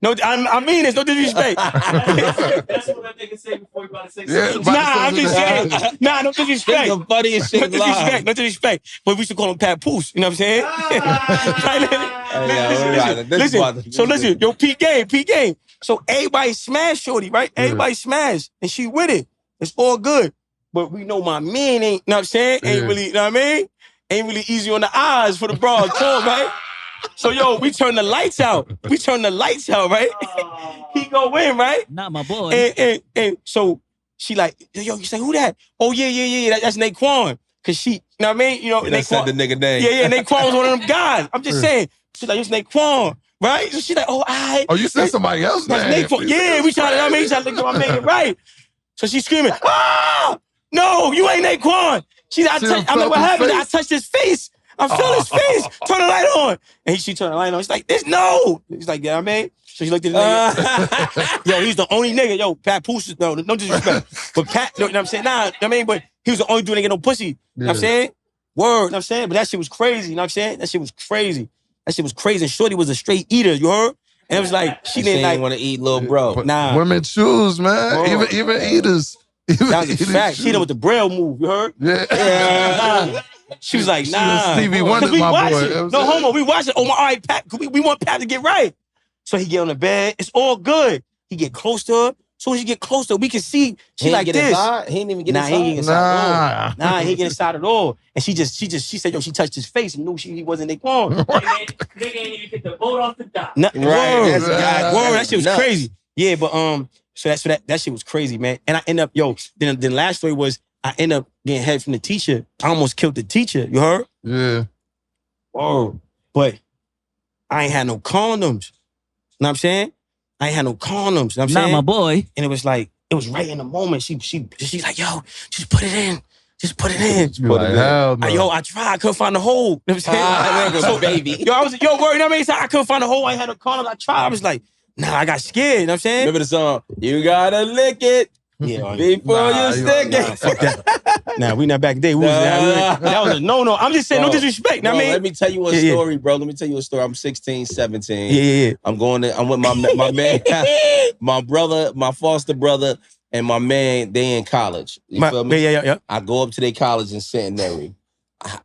No, I mean this. No disrespect. That's what that nigga say before he about to say something. I'm just saying. Nah, no disrespect. That's the funniest shit. No disrespect. No disrespect. But we used to call him Pat Poose. You know what I'm saying? Listen. So listen, yo, peak game. So everybody smash shorty, right? Everybody smash, and she with it. It's all good. But we know my man ain't. You know what I'm saying? Ain't really. You know what I mean? Ain't really easy on the eyes for the broad talk, right? So yo, we turn the lights out. Right? He go in, right? Not my boy. And so she like, yo, you say who that? Oh yeah. That's Naquan. Cause she, you know what I mean? You know, Naquan said the nigga name. Yeah. Naquan was one of them guys. I'm just saying. She's like, it's Naquan, right? So she like, oh, Oh, you said somebody else name. That's Naquan. Yeah, we tried to. I mean, we tried to look at my man, right? So she's screaming, ah, no, you ain't Naquan. I'm like, what happened? I touched his face. I feel his face. Turn the light on. And she turned the light on. She's like, no. He's like, yeah, I mean. So she looked at the nigga. Yo, he's the only nigga. Yo, Pat Poose, no disrespect. But Pat, you know what I'm saying? Nah, I mean, but he was the only dude that get no pussy. You know what I'm saying? Word, you know what I'm saying? But that shit was crazy. You know what I'm saying? That shit was crazy. And Shorty was a straight eater, you heard? And it was like, she didn't like want to eat, little bro. Nah. Women choose, man. Bro. Even eaters. That was a fact. She did with the braille move, you heard? Yeah. She was like, nah. Stevie Wonder, we my watch boy. It. No homo, we watch it. Oh, my, all right, Pat, we want Pat to get right. So he get on the bed. It's all good. He get close to her. So as you get closer, we can see she like this. He didn't even get inside. He ain't get inside at all. Nah, he ain't get inside at all. And she said, yo, she touched his face and knew he wasn't Naquan. Nigga ain't even get the boat off the dock. Word, Right. that shit was crazy. Yeah, but so that shit was crazy, man. And I end up, then the last story was I end up getting head from the teacher. I almost killed the teacher. You heard? Yeah. Oh, but I ain't had no condoms. You know what I'm saying? I ain't had no condoms. You know what I'm saying? Not my boy. And it was right in the moment. She's like, yo, just put it in. Just put it in. Hell no. Yo, I tried. I couldn't find the hole. You know what I'm saying? So, baby. Yo, worried. You know what I mean? So I couldn't find the hole. I ain't had no condoms. I tried. I was like, nah, I got scared. You know what I'm saying? Remember the song? You gotta lick it. Yeah, before you stick it. Fuck that. Nah, we not back then. That was a no. I'm just saying, no disrespect. Bro, I mean, let me tell you a story, bro. Let me tell you a story. I'm 16, 17. Yeah. I'm with my man, my brother, my foster brother, and my man. They in college. You feel me? Yeah. I go up to their college in Centenary.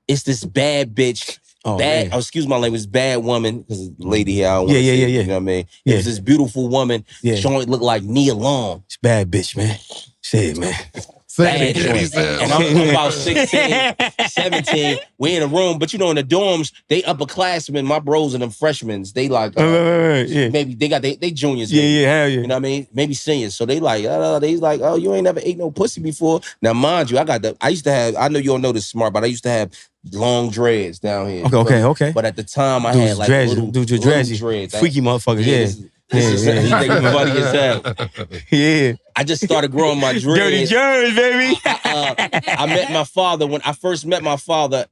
It's this bad bitch. Excuse my language, bad woman, because the lady here, I don't want to say, you know what I mean? It was this beautiful woman. Yeah. She only looked like Nia Long. It's bad bitch, man. Say it, man. Bad joint. And I'm about 16, 17. We in a room, but you know, in the dorms, they upperclassmen, my bros and them freshmen, they like, maybe they got they juniors. Hell yeah. You know what I mean? Maybe seniors. So they like, oh, you ain't never ate no pussy before. Now, mind you, I used to have, I know you don't know this smart, but I used to have long dreads down here. Okay. But at the time, I had like little dreads. Freaky motherfuckers, yeah. He's funny as hell. Yeah. I just started growing my dreads. Dirty germs, baby. I met my father when I first met my father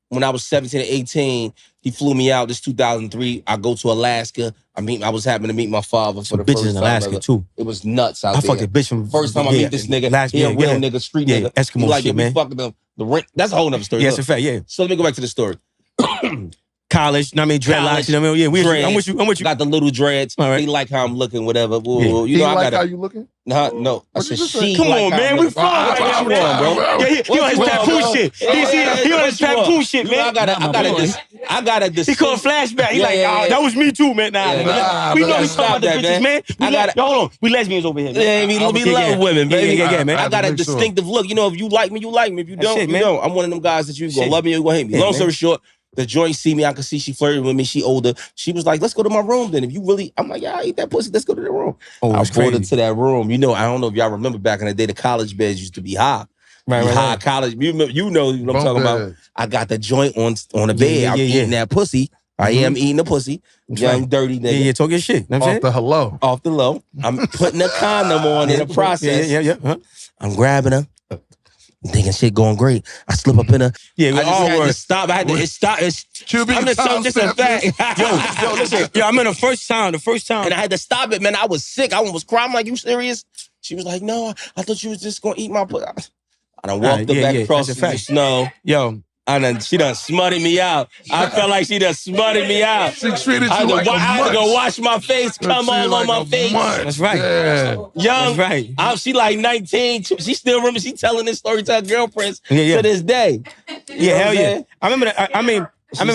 when I was 17 or 18. He flew me out. This 2003. I go to Alaska. I was happy to meet my father for the first time. Bitches in Alaska too. It was nuts out there. I fucked a bitch from first time I meet this nigga. He a real nigga, street nigga. Eskimo like, shit, man. Fucking the rent. That's a whole nother story. Yeah, it's a fact. Yeah. So let me go back to the story. College, you know what I mean? Dreadlocks, you know what I mean? Yeah, I'm with you. Got the little dreads. All right. He like how I'm looking, whatever. Yeah. You know, I got how you looking? No. I said she. Come on, man. We from right now, bro. Yeah, he on his papoose shit. He on his papoose shit, man. I gotta He called flashback. He like, that was me too, man. Nah, we know we talking about the bitches, man. Hold on. We lesbians over here. Yeah, we love women, baby. Yeah, man. I got a distinctive look. You know, if you like me, you like me. If you don't, you don't. I'm one of them guys that you gonna love me or you gonna hate me. Long story short, the joint see me, I could see she flirted with me. She older. She was like, let's go to my room then. If you really, I'm like, yeah, I eat that pussy. Let's go to the room. I brought her to that room. You know, I don't know if y'all remember back in the day, the college beds used to be high. High college. You know what I'm talking about. I got the joint on the bed. I'm eating that pussy. I am eating the pussy. Young, dirty nigga. Yeah, talking shit. Off the low. I'm putting a condom on in the process. Yeah. I'm grabbing her. Thinking shit going great. I slip up in her. Yeah, we all had were. to stop. I had to stop. I'm just telling this a fact. Yo, listen. Yo, I'm in the first time. And I had to stop it, man. I was sick. I was crying. I'm like, you serious? She was like, no, I thought you was just going to eat my pussy. I done walked her back across the snow. Yo, She done smutted me out. I felt like she done smutted me out. She treated I you like a had to go munch. wash my face, come all on my face. That's right. Yeah. Young, That's right. she like 19. She still remember. She telling this story to her girlfriends Yeah. to this day. Yeah, hell yeah. I remember that. I remember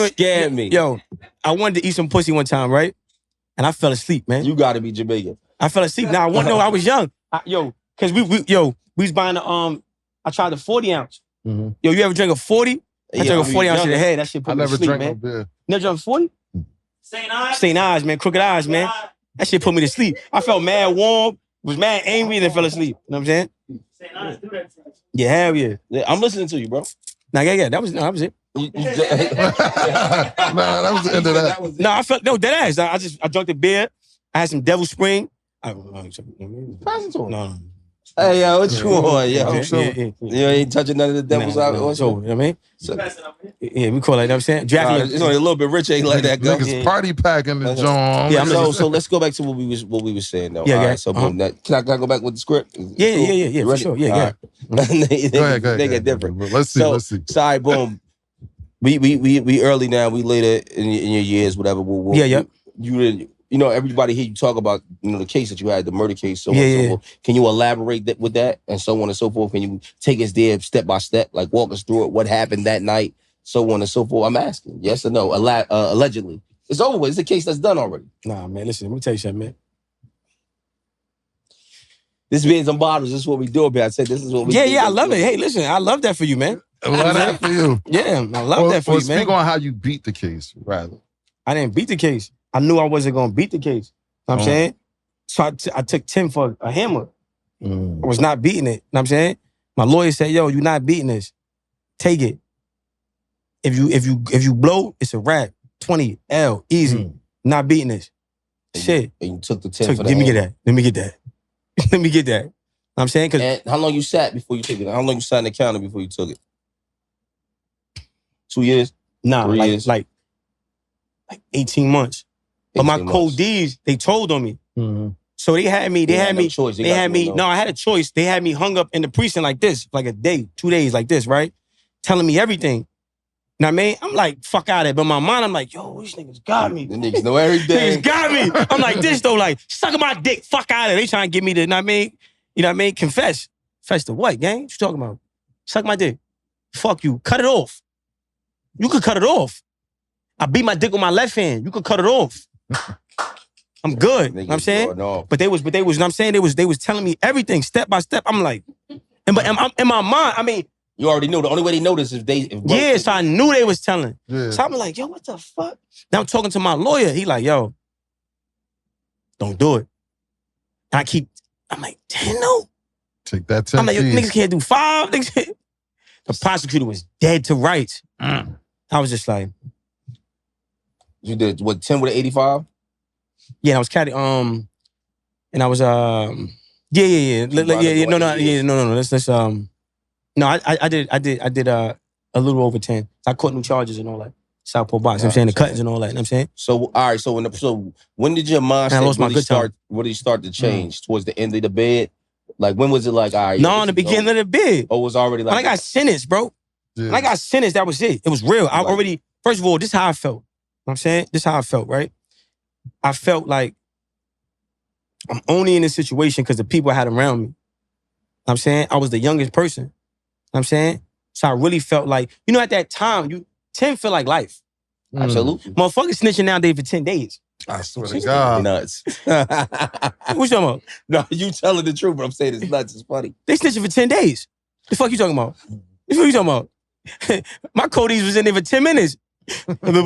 scared me. Yo, I wanted to eat some pussy one time, right? And I fell asleep, man. You got to be Jamaican. I fell asleep. Now I was young. Cause we was buying the I tried the 40 ounce. Mm-hmm. Yo, you ever drink a 40? I drank a 40 ounce in the head. That shit put me to sleep, man. I never drank no beer. Never drank a 40? St. Eyes, man. Crooked Eyes, man. That shit put me to sleep. I felt mad warm, was mad angry, and then fell asleep. You know what I'm saying? St. Eyes do that to us. Yeah, hell yeah. I'm listening to you, bro. Nah, yeah. That was it. Nah, that was the end of that. No, I felt dead ass. I drank the beer. I had some Devil Spring. Pass it to him. No. Hey, yo, what you on, yo? Yeah. You ain't touching none of the devil's out. So, you know what I mean? Yeah, we call it, you know what I'm saying? Drafting. It's only a little bit rich, ain't like that. Niggas party packing the joint. Yeah, so let's go back to what we was saying though. Yeah, all right, so boom, can I go back with the script? Yeah, for sure. Yeah. Go ahead. They get different. Let's see. Sorry, boom. We early now. We later in your years, whatever. Yeah. You know, everybody here, you talk about, the case that you had, the murder case, so on and so forth. Can you elaborate with that and so on and so forth? Can you take us there step by step, like walk us through it, what happened that night, so on and so forth? I'm asking, yes or no, allegedly. It's over with. It's a case that's done already. Nah, man, listen, let me tell you something, man. This being some bottles, this is what we do up here. I said this is what we do. Yeah, I love it. Hey, listen, I love that for you, man. I love that for you. Yeah, I love that for you, man. Speak on how you beat the case, rather. I didn't beat the case. I knew I wasn't going to beat the case. You know what I'm saying? So I took 10 for a hammer. I was not beating it. You know what I'm saying? My lawyer said, yo, you're not beating this. Take it. If you blow, it's a wrap. 20 L, easy. Not beating this. Shit. And you took the 10 for the Let me hammer. get that. Let me get that. You know what I'm saying? And how long you sat before you took it? How long you sat in the counter before you took it? 2 years? Nah, 3 years? like 18 months. But my code D's, they told on me. Mm-hmm. So they had me. No, I had a choice. They had me hung up in the precinct like this, for like a day, 2 days like this, right? Telling me everything. You know what I mean? I'm like, fuck out of it. But in my mind, I'm like, yo, these niggas got me. The niggas know everything. Niggas got me. I'm like this though, like, sucking my dick, fuck out of it. They trying to get me to, you know what I mean? You know what I mean? Confess. Confess to what, gang? What you talking about? Suck my dick. Fuck you. Cut it off. You could cut it off. I beat my dick with my left hand. You could cut it off. I'm good. You know what I'm saying? But they was, you know what I'm saying? They was telling me everything step by step. I'm like, but in my mind, I mean, you already know. The only way they know this is so I knew they was telling. Yeah. So I'm like, yo, what the fuck? Now I'm talking to my lawyer. He like, yo, don't do it. And I'm like, damn, no. Take that 10 I'm like, yo, keys. niggas can't do 5. The prosecutor was dead to rights. I was just like, you did what, 10 with an 85? yeah, I was caddy. And I was No. Let's No, I did a little over 10. I caught new charges and all that. Southpaw box. I'm saying the cuttings and all that. You know what I'm saying? So all right. So when did your mindset really start to change towards the end of the bid? Like when was it like? All right. No, in the beginning of the bid. Oh, it was already like. When I got sentenced, bro. Yeah. When I got sentenced, that was it. It was real. I already. First of all, this is how I felt. You know what I'm saying? This is how I felt, right? I felt like I'm only in this situation because the people I had around me. You know what I'm saying? I was the youngest person. You know what I'm saying? So I really felt like, at that time, 10 feel like life. Absolutely. Motherfuckers snitching nowadays for 10 days. I swear to God. Nuts. What you talking about? No, you telling the truth, but I'm saying it's nuts. It's funny. They snitching for 10 days. The fuck you talking about? The fuck you talking about? My codies was in there for 10 minutes. Fuck out of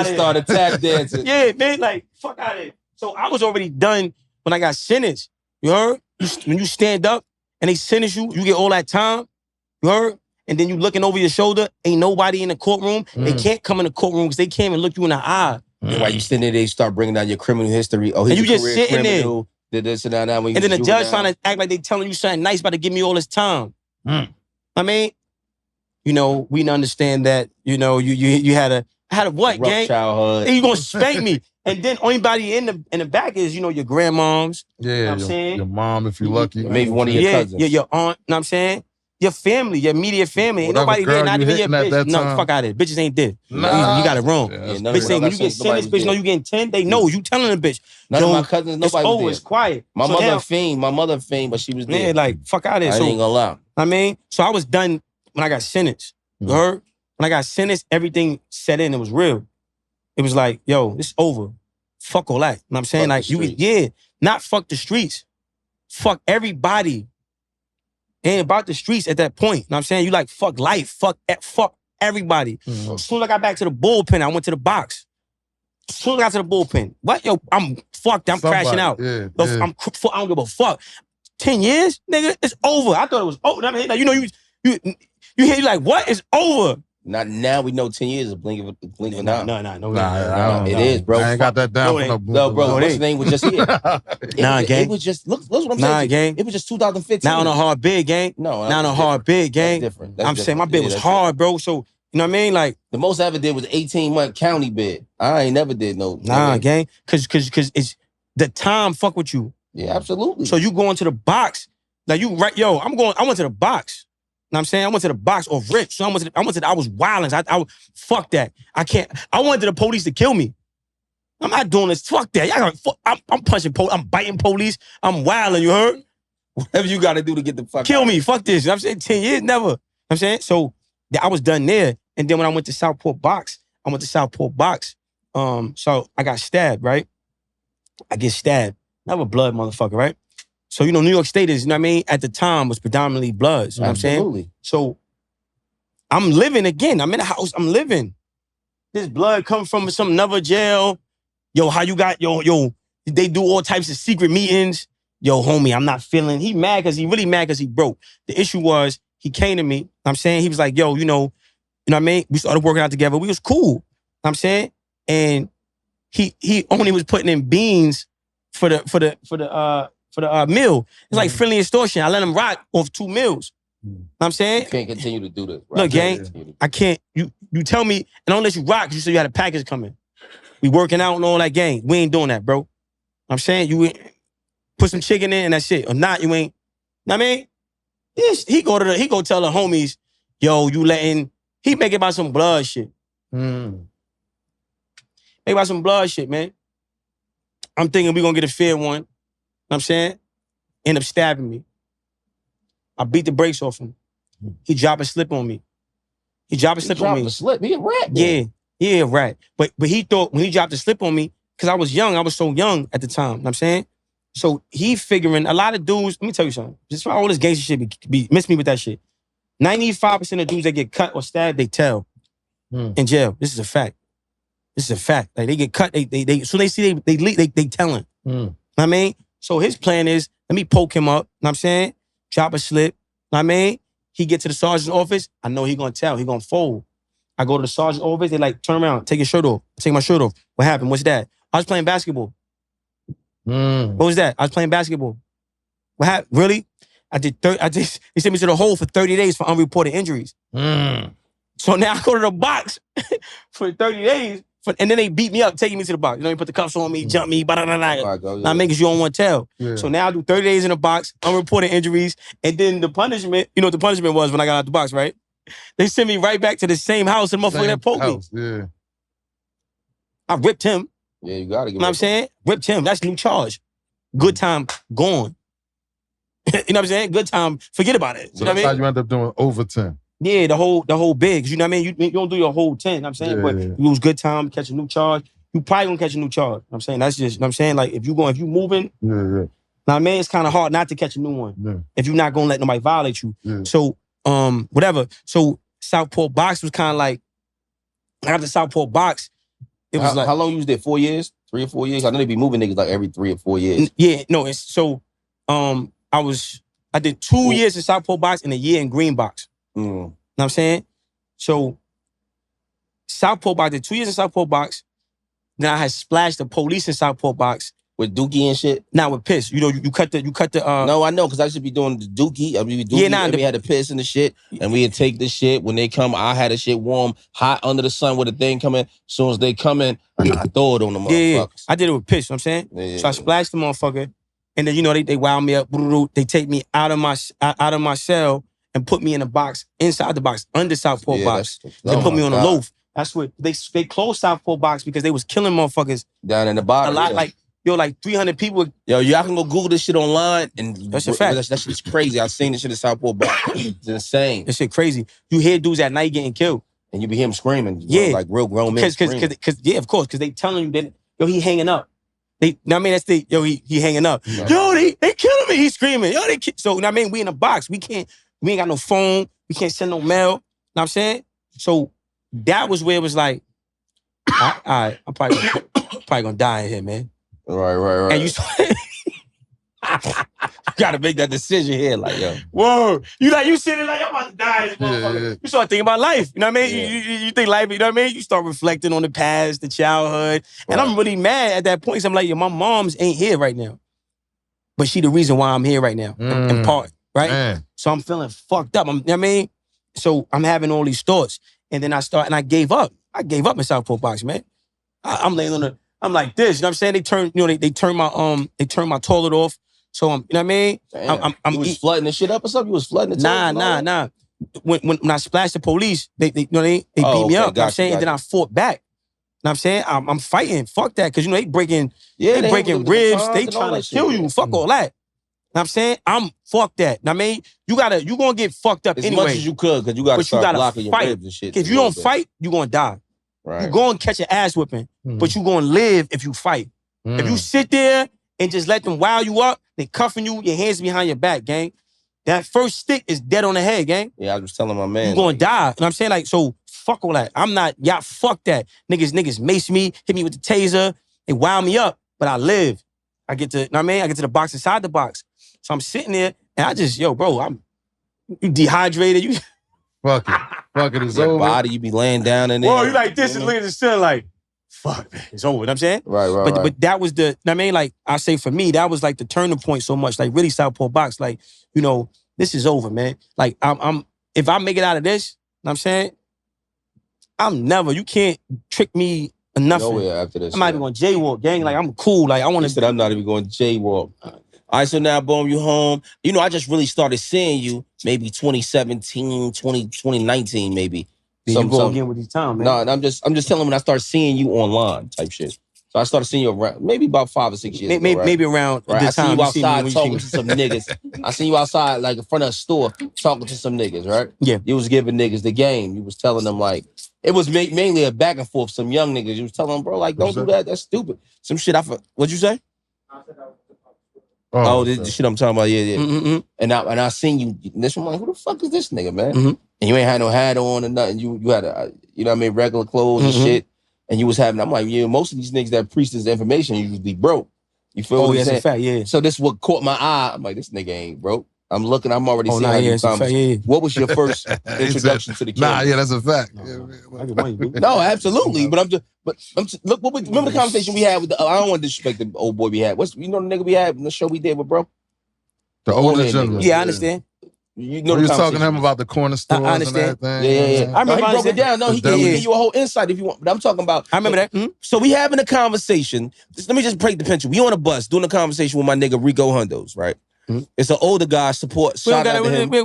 here. Started tap dancing. Yeah, man, like, fuck out of here. So I was already done when I got sentenced. You heard? When you stand up and they sentence you, you get all that time. You heard? And then you looking over your shoulder, ain't nobody in the courtroom. They can't come in the courtroom because they can't even look you in the eye. And while you sitting there, they start bringing down your criminal history. Oh, he's and you just sitting criminal. Did this and that. And then the judge trying to act like they telling you something nice about to give me all this time. I mean, we understand that, you had a what, rough gang? Childhood. And you gonna spank me. And then anybody in the back is, your grandmoms. Yeah, you know what I'm saying? Your mom, if you're lucky. Maybe one of your cousins. Yeah, your aunt, you know what I'm saying? Your family, your immediate family. Ain't Whatever nobody there, girl not you even your hitting at bitch. that No, time. fuck out of it. Bitches ain't there. Nah. You got it wrong. Yeah, none Bitch of saying, my when you get cousins, nobody sentenced, was bitch know there. you getting 10, they know. You telling the bitch. None of Yo, my cousins, nobody it's was over, there. it's quiet. My So mother now, fiend, but she was there. yeah, like, fuck out of it. I ain't gonna lie. I mean, so I was done when I got sentenced. You heard? When I got sentenced, everything set in. It was real. It was like, yo, it's over. Fuck all that. You know what I'm saying? Fuck Like, the you get, streets. yeah, not fuck the streets. Fuck everybody. Ain't about the streets at that point. You know what I'm saying? You like, fuck life. Fuck everybody. As soon as I got back to the bullpen, I went to the box. As soon as I got to the bullpen, what? Yo, I'm fucked. I'm crashing out. Yeah, Yo, yeah. I don't give a fuck. 10 years, nigga, it's over. I thought it was over. I mean, like, you know, you hear, you like, what? It's over. Not now. We know 10 years is a blink of an eye. No, it is, bro. I ain't got that down No, for no it blue. No, bro. No, it What's ain't. his name was just here. Gang. It was just look what I'm Nah, saying. gang. It was just 2015. Now on a hard bid, gang. No, Now on a hard bid, gang. That's different. I'm saying my bid was hard, bro. So, you know what I mean? Like, The most I ever did was 18-month county bid. I ain't never did no. nah, gang. Cause it's the time fuck with you. Yeah, absolutely. So you going to the box. Like you right, yo, I went to the box. Know what I'm saying? I went to the box off rip. So I went to I was wilding. I fuck that. I wanted the police to kill me. I'm not doing this. Fuck that. I'm punching police. I'm biting police. I'm wilding, you heard? whatever you gotta do to get the fuck Kill out. me. Fuck this. You know what I'm saying 10 years, never. You know what I'm saying? So I was done there. And then when I went to Southport Box, so I got stabbed, right? I get stabbed. Never blood, motherfucker, right? So, you know, New York State is, you know what I mean, at the time was predominantly bloods. You know what I'm saying? Absolutely. So I'm living again. I'm in a house. I'm living. This blood come from some another jail. Yo, how you got, yo, they do all types of secret meetings. Yo, homie, I'm not feeling. He really mad because he broke. The issue was, he came to me. You know what I'm saying? He was like, yo, you know what I mean? We started working out together. We was cool. You know what I'm saying? And he only was putting in beans for the meal. It's like friendly extortion. I let him rock off 2 meals. You know what I'm saying? You can't continue to do this. Right? Look, gang, I can't. You tell me, and I don't let you rock because you said you had a package coming. We working out and all that, gang. We ain't doing that, bro. I'm saying you put some chicken in and that's it. Or not, you ain't. Know what I mean? He go tell the homies, yo, he make it about some blood shit. Make about some blood shit, man. I'm thinking we gonna get a fair one. Know what I'm saying? End up stabbing me. I beat the brakes off him. He dropped a slip on me. He dropped a slip on me. He a rat. Yeah, right. But he thought when he dropped the slip on me, because I was so young at the time, you know what I'm saying? So he figuring, a lot of dudes, let me tell you something. Just for all this gangster shit, miss me with that shit. 95% of dudes that get cut or stabbed, they tell in jail. This is a fact. Like they get cut, so they see they leak, they telling. Know what I mean? So his plan is, let me poke him up, know what I'm saying? Drop a slip, know what I mean? He get to the sergeant's office, I know he gonna tell, he gonna fold. I go to the sergeant's office, they like, turn around, take your shirt off. I take my shirt off. What happened? What's that? I was playing basketball. What was that? I was playing basketball. What happened? Really? He sent me to the hole for 30 days for unreported injuries. So now I go to the box for 30 days, and then they beat me up, taking me to the box. You know, they put the cuffs on me, jump me, Not making sure you don't want to tell. Yeah. So now I do 30 days in the box, unreported injuries, and then the punishment, you know what the punishment was when I got out the box, right? They sent me right back to the same house and motherfucker that poked me. Yeah. I ripped him. Yeah, you gotta get. You know what I'm saying? Ripped him. That's new charge. Good time, gone. You know what I'm saying? Good time, forget about it. So You know that's what I how mean? you end up doing over 10. Yeah, the whole big. You know what I mean? You don't do your whole 10, you know what I'm saying? Yeah, But yeah. you lose good time, catch a new charge. You probably gonna catch a new charge. You know what I'm saying? That's just, you know what I'm saying? Like if you moving, Yeah. know what I mean? It's kind of hard not to catch a new one. Yeah. If you're not gonna let nobody violate you. Yeah. So, whatever. So Southport Box was kind of like, I got the Southport Box. It was like, how long you was there? 4 years? 3 or 4 years? I know they be moving niggas like every 3 or 4 years. Yeah, no, it's so I did 2 years in Southport Box and a year in Green Box. You know what I'm saying? So Southport Box, I did 2 years in Southport Box. Then I had splashed the police in Southport Box. With Dookie and shit? Not with piss. You know, you cut the No, I know, because I used to be doing the Dookie. I mean, Dookie, and we had the piss and the shit, and we'd take the shit. When they come, I had the shit warm, hot under the sun with a thing coming. As soon as they come in, I throw it on the motherfuckers. Yeah. I did it with piss, you know what I'm saying? Yeah. So I splashed the motherfucker, and then, you know, they wound me up, they take me out of my cell, and put me in a box, inside the box, under Southport box. They oh put me my on a God. loaf. That's what they closed Southport box because they was killing motherfuckers Down in the bottom. a lot. Yeah. Like, yo, like 300 people. Yo, y'all can go Google this shit online, and That's a fact. That shit's crazy. I seen this shit in Southport box. It's insane. That shit crazy. You hear dudes at night getting killed. And you be hearing screaming. Yeah. Like real grown men screaming. Cause yeah, of course, because they telling you that, yo, he hanging up. They, I mean, that's the, yo, he hanging up. Yeah. Yo, they killing me. He's screaming. Yo, so, I mean, we in a box. We ain't got no phone. We can't send no mail. Know what I'm saying? So that was where it was like, I'm probably gonna die in here, man. Right. And you gotta make that decision here, like, yo. Whoa. You sitting like, I'm about to die in this motherfucker. Yeah. You start thinking about life. You know what I mean? Yeah. You think life, you know what I mean? You start reflecting on the past, the childhood. Right. And I'm really mad at that point. So I'm like, yo, my mom's ain't here right now. But she the reason why I'm here right now, in part, right? Man. So I'm feeling fucked up. You know what I mean? So I'm having all these thoughts. And then I gave up. I gave up in Southport box, man. I'm laying on I'm like this, you know what I'm saying? They turn my toilet off. So you know what I mean? Damn. You was flooding the shit up or something? You was flooding the toilet? Nah. When I splashed the police, they beat me up. You know what I'm saying? And then I fought back. You know what I'm saying? I'm fighting. Fuck that. Cause they breaking ribs. They trying to kill you. Fuck all that. You know what I'm saying? Fuck that. I mean, you gonna get fucked up anyway. As much as you could, because you gotta start blocking your ribs and shit. If you don't fight, you gonna die. Right. You gonna catch an ass whipping, but you gonna live if you fight. If you sit there and just let them wow you up, they cuffing you, your hands behind your back, gang. That first stick is dead on the head, gang. Yeah, I was telling my man. You gonna die. You know what I'm saying? Like, so fuck all that. I'm not, y'all fuck that. Niggas mace me, hit me with the taser, they wow me up, but I live. I get to, you know what I mean? I get to the box inside the box. So I'm sitting there and I just, yo, bro, you dehydrated. You Fuck it, it's your over. body, you be laying down in there. Whoa, you like this and looking at the ceiling like, fuck, man, it's over. You know what I'm saying? Right. But that was the, you know what I mean? Like, I say for me, that was like the turning point so much. Like, really Southport box. Like, this is over, man. Like, if I make it out of this, you know what I'm saying? You can't trick me or nothing. Nowhere after this. I'm not even going to jaywalk, gang. Like, I'm cool. Like, I want He said, I'm not even going to jaywalk. All right, so now, boom, you home. I just really started seeing you maybe 2017, 2019, maybe. You go again with these time, man. No, I'm just telling when I started seeing you online type shit. So I started seeing you around, maybe about 5 or 6 years ago, right? Maybe around right? this time. I seen you outside talking to some niggas. I seen you outside, like, in front of a store talking to some niggas, right? Yeah. You was giving niggas the game. You was telling them, like, it was mainly a back and forth, some young niggas. You was telling them, bro, like, don't do that. That's stupid. Some shit what'd you say? The shit I'm talking about, yeah. Mm-hmm. And I seen you, this one, like, who the fuck is this nigga, man? Mm-hmm. And you ain't had no hat on or nothing. You had you know what I mean, regular clothes and shit. And you was having, I'm like, most of these niggas that preach this information usually broke. You feel what I'm saying? That's a fact, yeah. So this is what caught my eye. I'm like, this nigga ain't broke. I'm looking, I'm already seeing how you fact, yeah. What was your first introduction to the camera? Nah, yeah, that's a fact. No, absolutely. But look, remember the conversation we had with I don't want to disrespect the old boy we had. The nigga we had in the show we did with bro? The older gentleman. Yeah, I understand. You were talking to him about the corner stores I understand. and Yeah. everything. I remember he broke it down. No, he can give you a whole insight if you want. But I'm talking about. I remember that. Mm-hmm. So we having a conversation. Let me just break the picture. We on a bus doing a conversation with my nigga Rico Hundos, right? Mm-hmm. It's an older guy. Shout out to him. We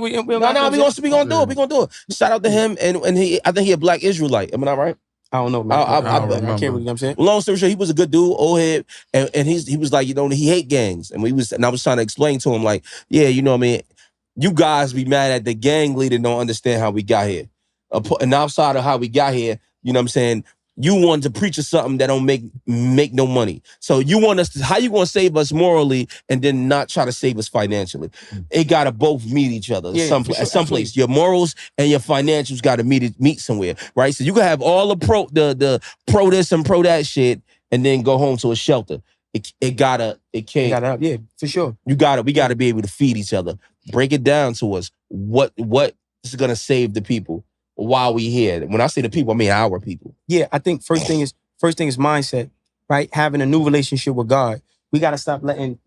gonna do it. Shout out to him, and I think he a black Israelite. Am I not right? I don't know, man. I can't really, you know what I'm saying? Long story short, he was a good dude, old head, and he was like, he hate gangs, and I was trying to explain to him, like, yeah, you know what I mean. You guys be mad at the gang leader, don't understand how we got here. And outside of how we got here, you know what I'm saying, you want to preach us something that don't make no money. So you want us to, how you gonna save us morally and then not try to save us financially? It gotta both meet each other at some place. Your morals and your financials gotta meet somewhere, right? So you can have all the pro this and pro that shit and then go home to a shelter. It can't. Yeah, for sure. We gotta be able to feed each other. Break it down to us. What is gonna save the people while we here? When I say the people, I mean our people. Yeah, I think first thing is mindset, right? Having a new relationship with God. We gotta stop letting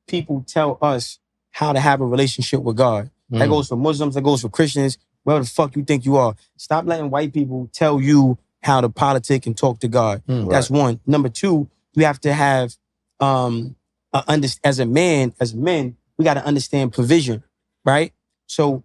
people tell us how to have a relationship with God. That goes for Muslims, that goes for Christians, wherever the fuck you think you are. Stop letting white people tell you how to politic and talk to God. That's one. Number two, we have to have as men, we got to understand provision, right? So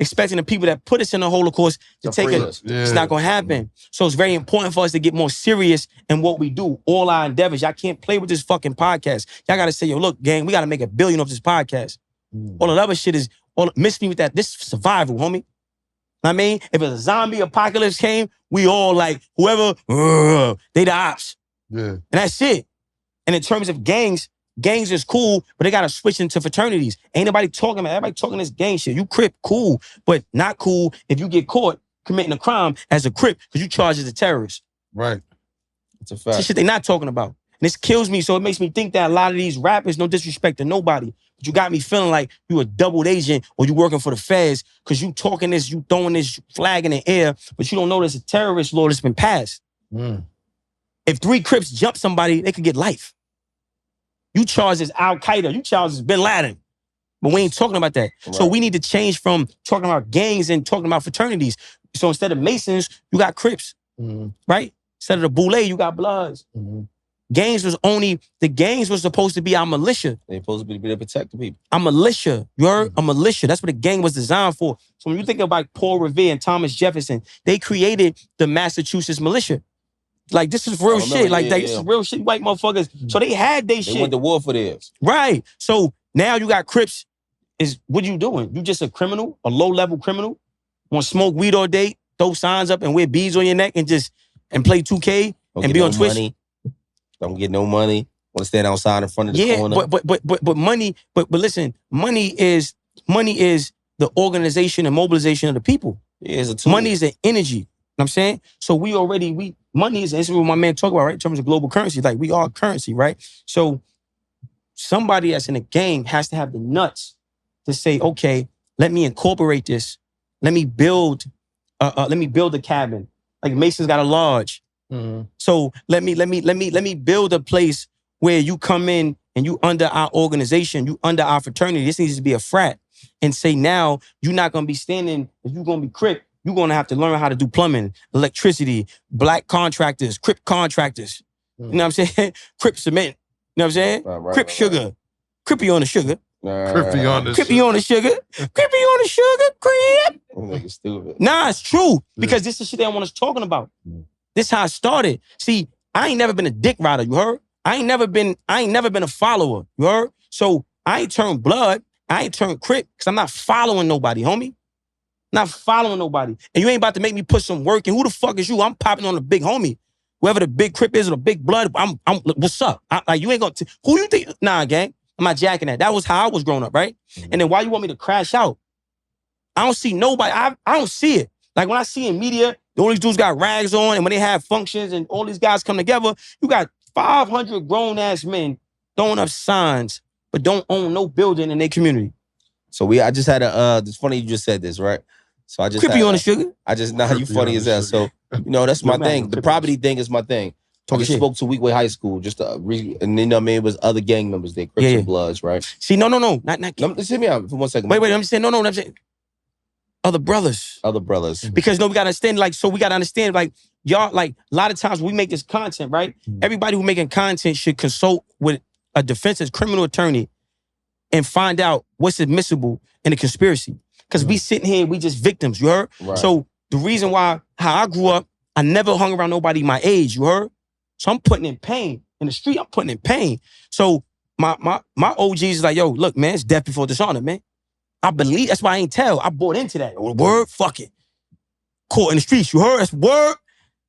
expecting the people that put us in the Holocaust to take free it. us. It's not gonna happen. So it's very important for us to get more serious in what we do. All our endeavors. Y'all can't play with this fucking podcast. Y'all gotta say, yo, look, gang, we gotta make $1 billion off this podcast. All the other shit is, miss me with that. This is survival, homie. I mean, if a zombie apocalypse came, we all like, whoever, they the ops. Yeah. And that's it. And in terms of gangs is cool, but they gotta switch into fraternities. Ain't nobody talking about, everybody talking this gang shit. You Crip, cool, but not cool if you get caught committing a crime as a Crip because you charged as a terrorist. Right. It's a It's fact. the shit they not talking about. And this kills me, so it makes me think that a lot of these rappers, no disrespect to nobody, but you got me feeling like you a double agent or you working for the feds because you talking this, you throwing this flag in the air, but you don't know there's a terrorist law that's been passed. If 3 Crips jump somebody, they could get life. You charge as Al-Qaeda, you charge as Bin Laden. But we ain't talking about that. Right. So we need to change from talking about gangs and talking about fraternities. So instead of Masons, you got Crips, right? Instead of the Boule, you got Bloods. Gangs was supposed to be our militia. They're supposed to be there to protect the people. A militia, you heard? A militia. That's what a gang was designed for. So when you think about Paul Revere and Thomas Jefferson, they created the Massachusetts militia. Like, this is real shit. Like, this is real shit, white motherfuckers. So they had they shit. They went to war for theirs. Right. So now you got Crips. What you doing? You just a criminal, a low-level criminal? Want to smoke weed all day, throw signs up and wear beads on your neck and play 2K and be on Twitch? Money. Don't get no money. Want to stand outside in front of the corner. But money, but listen, money is the organization and mobilization of the people. Yeah, it's a tool. Money is an energy. You know what I'm saying? So money is, this is what my man talk about, right? In terms of global currency. Like, we are currency, right? So somebody that's in a gang has to have the nuts to say, okay, let me incorporate this. Let me build a cabin. Like Mason's got a lodge. So let me build a place where you come in and you under our organization, you under our fraternity. This needs to be a frat. And say, now you're not gonna be standing, if you're gonna be Crip, you're gonna have to learn how to do plumbing, electricity, black contractors, Crip contractors. You know what I'm saying? Crip cement. You know what I'm saying? Crip sugar. Crippy on the sugar. Crippy on the Crippy on the sugar. Crippy on the sugar. Crip. Nigga stupid. Nah, it's true. Because this is shit they don't want us talking about. This how it started. See, I ain't never been a dick rider, you heard? I ain't never been a follower, you heard? So I ain't turned blood. I ain't turned Crip because I'm not following nobody, homie. Not following nobody. And you ain't about to make me put some work in. Who the fuck is you? I'm popping on the big homie. Whoever the big Crip is or the big blood, I'm what's up? Like, you ain't gonna, who you think? Nah, gang, I'm not jacking that. That was how I was growing up, right? And then why you want me to crash out? I don't see nobody. I don't see it. Like, when I see in media, all these dudes got rags on, and when they have functions and all these guys come together, you got 500 grown-ass men throwing up signs but don't own no building in their community. So I just had it's funny you just said this, right? So I just Crippy on the sugar. You funny as that. So, that's my thing. The property thing is my thing. I just spoke to Weekway High School, and then, you know what I mean, it was other gang members there, Crips and Bloods, right? See, no. Not just hear me out for 1 second. Wait, I'm just saying, no, I'm saying other brothers. Because we gotta understand, like, so we gotta understand, like, y'all, like, a lot of times when we make this content, right? Everybody who making content should consult with a defense's criminal attorney and find out what's admissible in a conspiracy. Because we sitting here, we just victims, you heard? Right. So the reason why, how I grew up, I never hung around nobody my age, you heard? So I'm putting in pain. In the street, I'm putting in pain. So my OGs is like, yo, look, man, it's death before dishonor, man. I believe, that's why I ain't tell. I bought into that. Word, fuck it. Caught in the streets, you heard? That's word.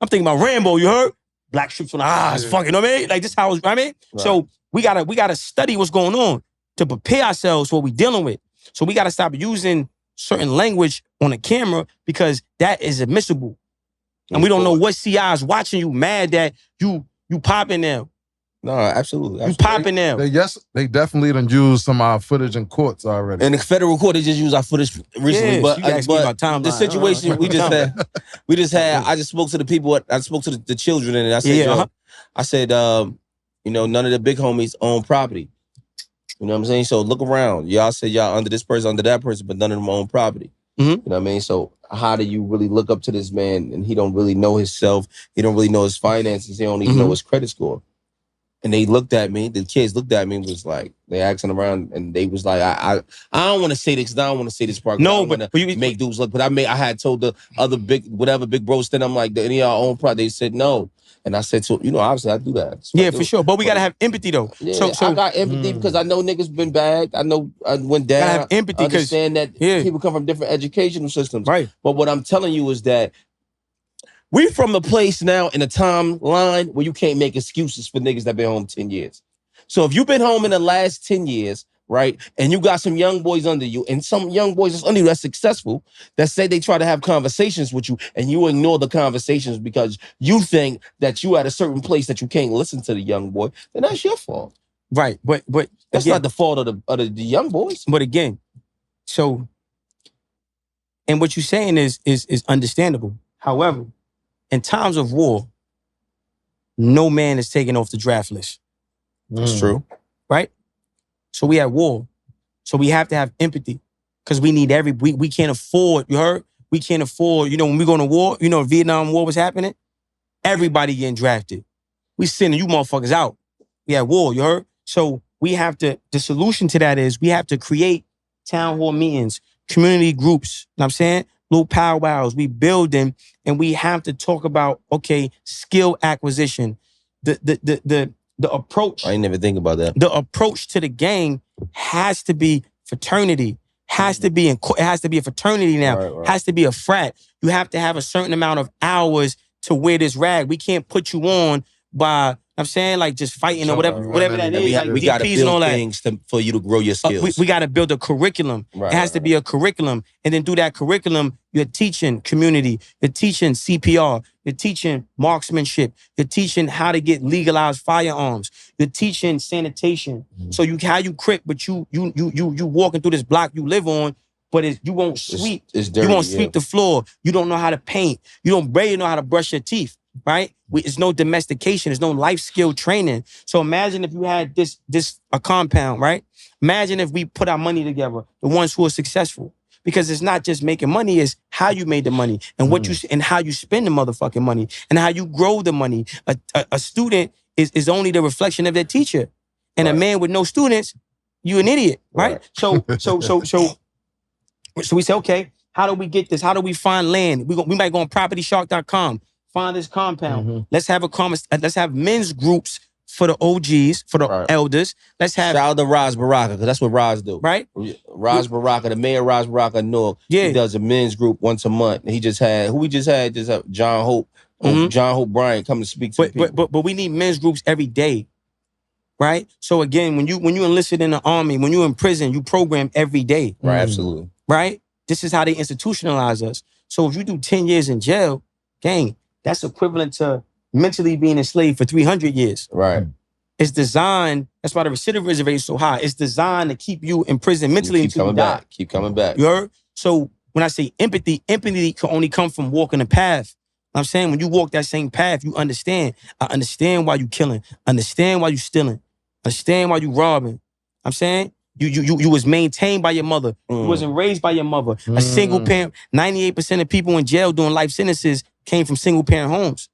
I'm thinking about Rambo, you heard? Black strips on the eyes, fucking, you know what I mean? Like, this how it was, I mean? Right. So we gotta study what's going on to prepare ourselves for what we're dealing with. So we gotta stop using certain language on the camera because that is admissible. And we don't know what CI is watching you mad that you popping them. No, absolutely. You popping them. They definitely done used some of our footage in courts already. In the federal court, they just used our footage recently. But the situation we just had, I just spoke to the people, I spoke to the children, and I said, none of the big homies own property. You know what I'm saying? So look around. Y'all said y'all under this person, under that person, but none of them own property. You know what I mean? So how do you really look up to this man and he don't really know himself? He don't really know his finances. He don't even know his credit score. And they looked at me, the kids looked at me and was like, they asking around and they was like, I don't want to say this because I don't want to say this part. No, but you make dudes look, but I had told the other big bros, then I'm like, any of our own product, they said no. And I said, so, obviously I do that. So yeah, for sure. But we got to have empathy though. Yeah, so I got empathy because I know niggas been bad. I know I went down. Gotta have empathy because understand that people come from different educational systems. Right. But what I'm telling you is that we from the place now in a timeline where you can't make excuses for niggas that been home 10 years. So if you've been home in the last 10 years, right, and you got some young boys under you and some young boys that's under you that's successful, that say they try to have conversations with you and you ignore the conversations because you think that you at a certain place that you can't listen to the young boy, then that's your fault. Right. But that's again, not the fault of the young boys. But again, so, and what you're saying is understandable. However, in times of war, no man is taken off the draft list. That's true. Right? So we at war. So we have to have empathy because we need we can't afford, you heard? We can't afford, when we go to war, Vietnam War was happening, everybody getting drafted. We sending you motherfuckers out. We at war, you heard? So we have to, the solution to that is we have to create town hall meetings, community groups, you know what I'm saying? Little powwows, we build them and we have to talk about, okay, skill acquisition, the approach. I ain't never think about that. The approach to the game has to be fraternity. It has to be a fraternity now. Right. Has to be a frat. You have to have a certain amount of hours to wear this rag. We can't put you on by, I'm saying, like just fighting or whatever that is. We got to build things for you to grow your skills. We got to build a curriculum. It has to be a curriculum. And then through that curriculum, you're teaching community. You're teaching CPR. You're teaching marksmanship. You're teaching how to get legalized firearms. You're teaching sanitation. So how you crip, but you walking through this block you live on, but you won't sweep. It's dirty, you won't sweep the floor. You don't know how to paint. You don't barely know how to brush your teeth. Right? It's no domestication. There's no life skill training. So imagine if you had a compound, right? Imagine if we put our money together, the ones who are successful. Because it's not just making money, it's how you made the money and what and how you spend the motherfucking money and how you grow the money. A student is only the reflection of their teacher. And a man with no students, you an idiot, right? So we say, okay, how do we get this? How do we find land? We might go on PropertyShark.com. Find this compound. Let's have men's groups for the OGs, for the elders. Let's have shout out to Raz Baraka, because that's what Raz do. Right? Raz Baraka, the mayor Raz Baraka Newark. Yeah. He does a men's group once a month. And he just had John Hope. John Hope Bryant come to speak to people. But we need men's groups every day. Right? So again, when you enlisted in the army, when you're in prison, you program every day. Right, absolutely. Right? This is how they institutionalize us. So if you do 10 years in jail, gang, that's equivalent to mentally being enslaved for 300 years. Right. It's designed, that's why the recidivism rate is so high. It's designed to keep you in prison mentally until you die. Keep coming back. You heard? So when I say empathy can only come from walking a path. I'm saying when you walk that same path, you understand. I understand why you killing. Understand why you stealing. Understand why you robbing. I'm saying you was maintained by your mother. You wasn't raised by your mother. A single parent. 98% of people in jail doing life sentences came from single parent homes.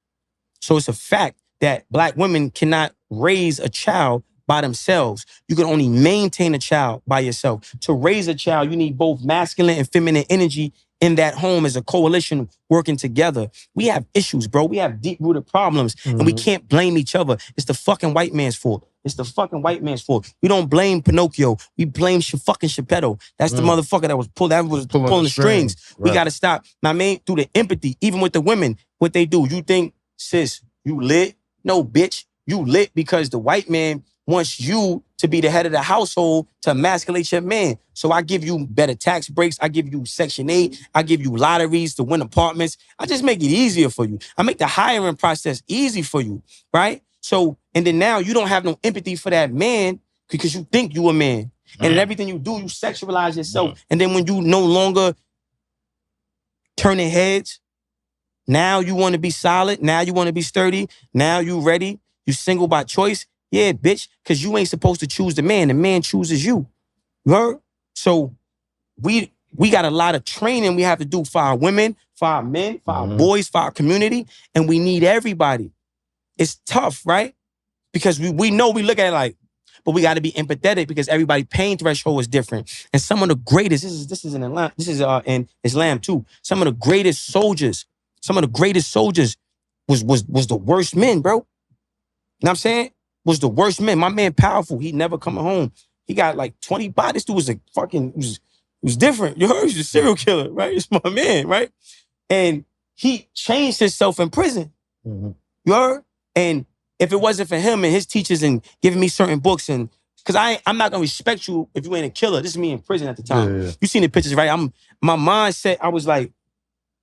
So it's a fact that Black women cannot raise a child by themselves. You can only maintain a child by yourself. To raise a child, you need both masculine and feminine energy in that home as a coalition working together. We have issues, bro. We have deep-rooted problems, and we can't blame each other. It's the fucking white man's fault. It's the fucking white man's fault. We don't blame Pinocchio. We blame fucking Geppetto. That's the motherfucker that was pulling the strings. Right. We got to stop. Now, man, through the empathy, even with the women, what they do, you think, sis, you lit? No, bitch. You lit because the white man wants you to be the head of the household to emasculate your man. So I give you better tax breaks. I give you Section 8. I give you lotteries to win apartments. I just make it easier for you. I make the hiring process easy for you, right? So, and then now you don't have no empathy for that man because you think you a man. And in everything you do, you sexualize yourself. And then when you no longer turning heads, now you want to be solid. Now you want to be sturdy. Now you ready. You single by choice. Yeah, bitch, because you ain't supposed to choose the man. The man chooses you. You heard? So we got a lot of training we have to do for our women, for our men, for our boys, for our community, and we need everybody. It's tough, right? because we know we look at it like, but we got to be empathetic because everybody's pain threshold is different. And some of the greatest, this is in Islam, this is in Islam too. Some of the greatest soldiers was the worst men, bro. You know what I'm saying? Was the worst men. My man Powerful, he never coming home. He got like 20 bodies. This dude was a fucking, he was different. You heard? He's a serial killer, right? It's my man, right? And he changed himself in prison. Mm-hmm. You heard? And if it wasn't for him and his teachers and giving me certain books and, because I'm not gonna respect you if you ain't a killer. This is me in prison at the time. Yeah. You seen the pictures, right? My mindset, I was like,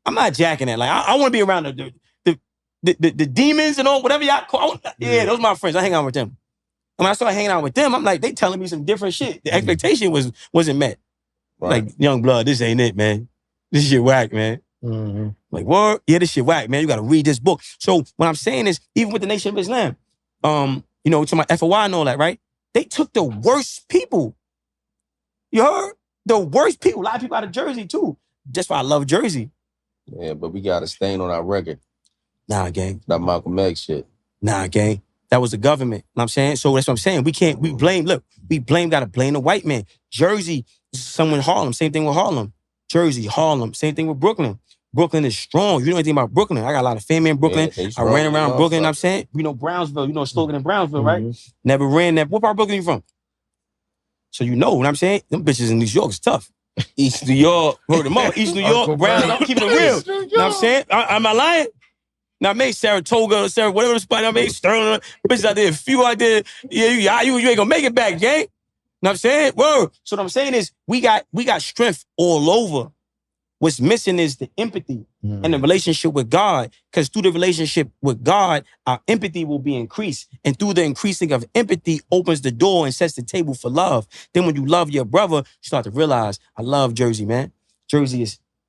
I'm not jacking that. Like, I want to be around the demons and all, whatever y'all call. Yeah, those are my friends. I hang out with them. And when I started hanging out with them, I'm like, they telling me some different shit. The expectation wasn't met. Right. Like, young blood, this ain't it, man. This shit whack, man. Mm-hmm. Like, what? Yeah, this shit whack, man. You got to read this book. So what I'm saying is, even with the Nation of Islam, you know, to my FOI and all that, right? They took the worst people. You heard? The worst people. A lot of people out of Jersey, too. That's why I love Jersey. Yeah, but we got a stain on our record. Nah, gang. That Malcolm X shit. Nah, gang. That was the government. You know what I'm saying? So that's what I'm saying. We gotta blame the white man. Jersey, someone in Harlem, same thing with Harlem. Jersey, Harlem, same thing with Brooklyn. Brooklyn is strong. You know anything about Brooklyn? I got a lot of family in Brooklyn. Yeah, I ran around Brooklyn, you know what I'm saying? You know Brownsville, you know a slogan in Brownsville, right? Never ran that. What part of Brooklyn you from? So you know what I'm saying? Them bitches in New York is tough. East New York, word of mouth. East New York, Brown, I'm keeping it real. You know what I'm saying? Am I lying? Now, I made Saratoga, whatever the spot I made, Sterling, bitches out there, a few out there, yeah, you ain't gonna make it back, gang. You know what I'm saying? Word. So what I'm saying is, we got strength all over. What's missing is the empathy and the relationship with God. Because through the relationship with God, our empathy will be increased. And through the increasing of empathy opens the door and sets the table for love. Then when you love your brother, you start to realize, I love Jersey, man. Jersey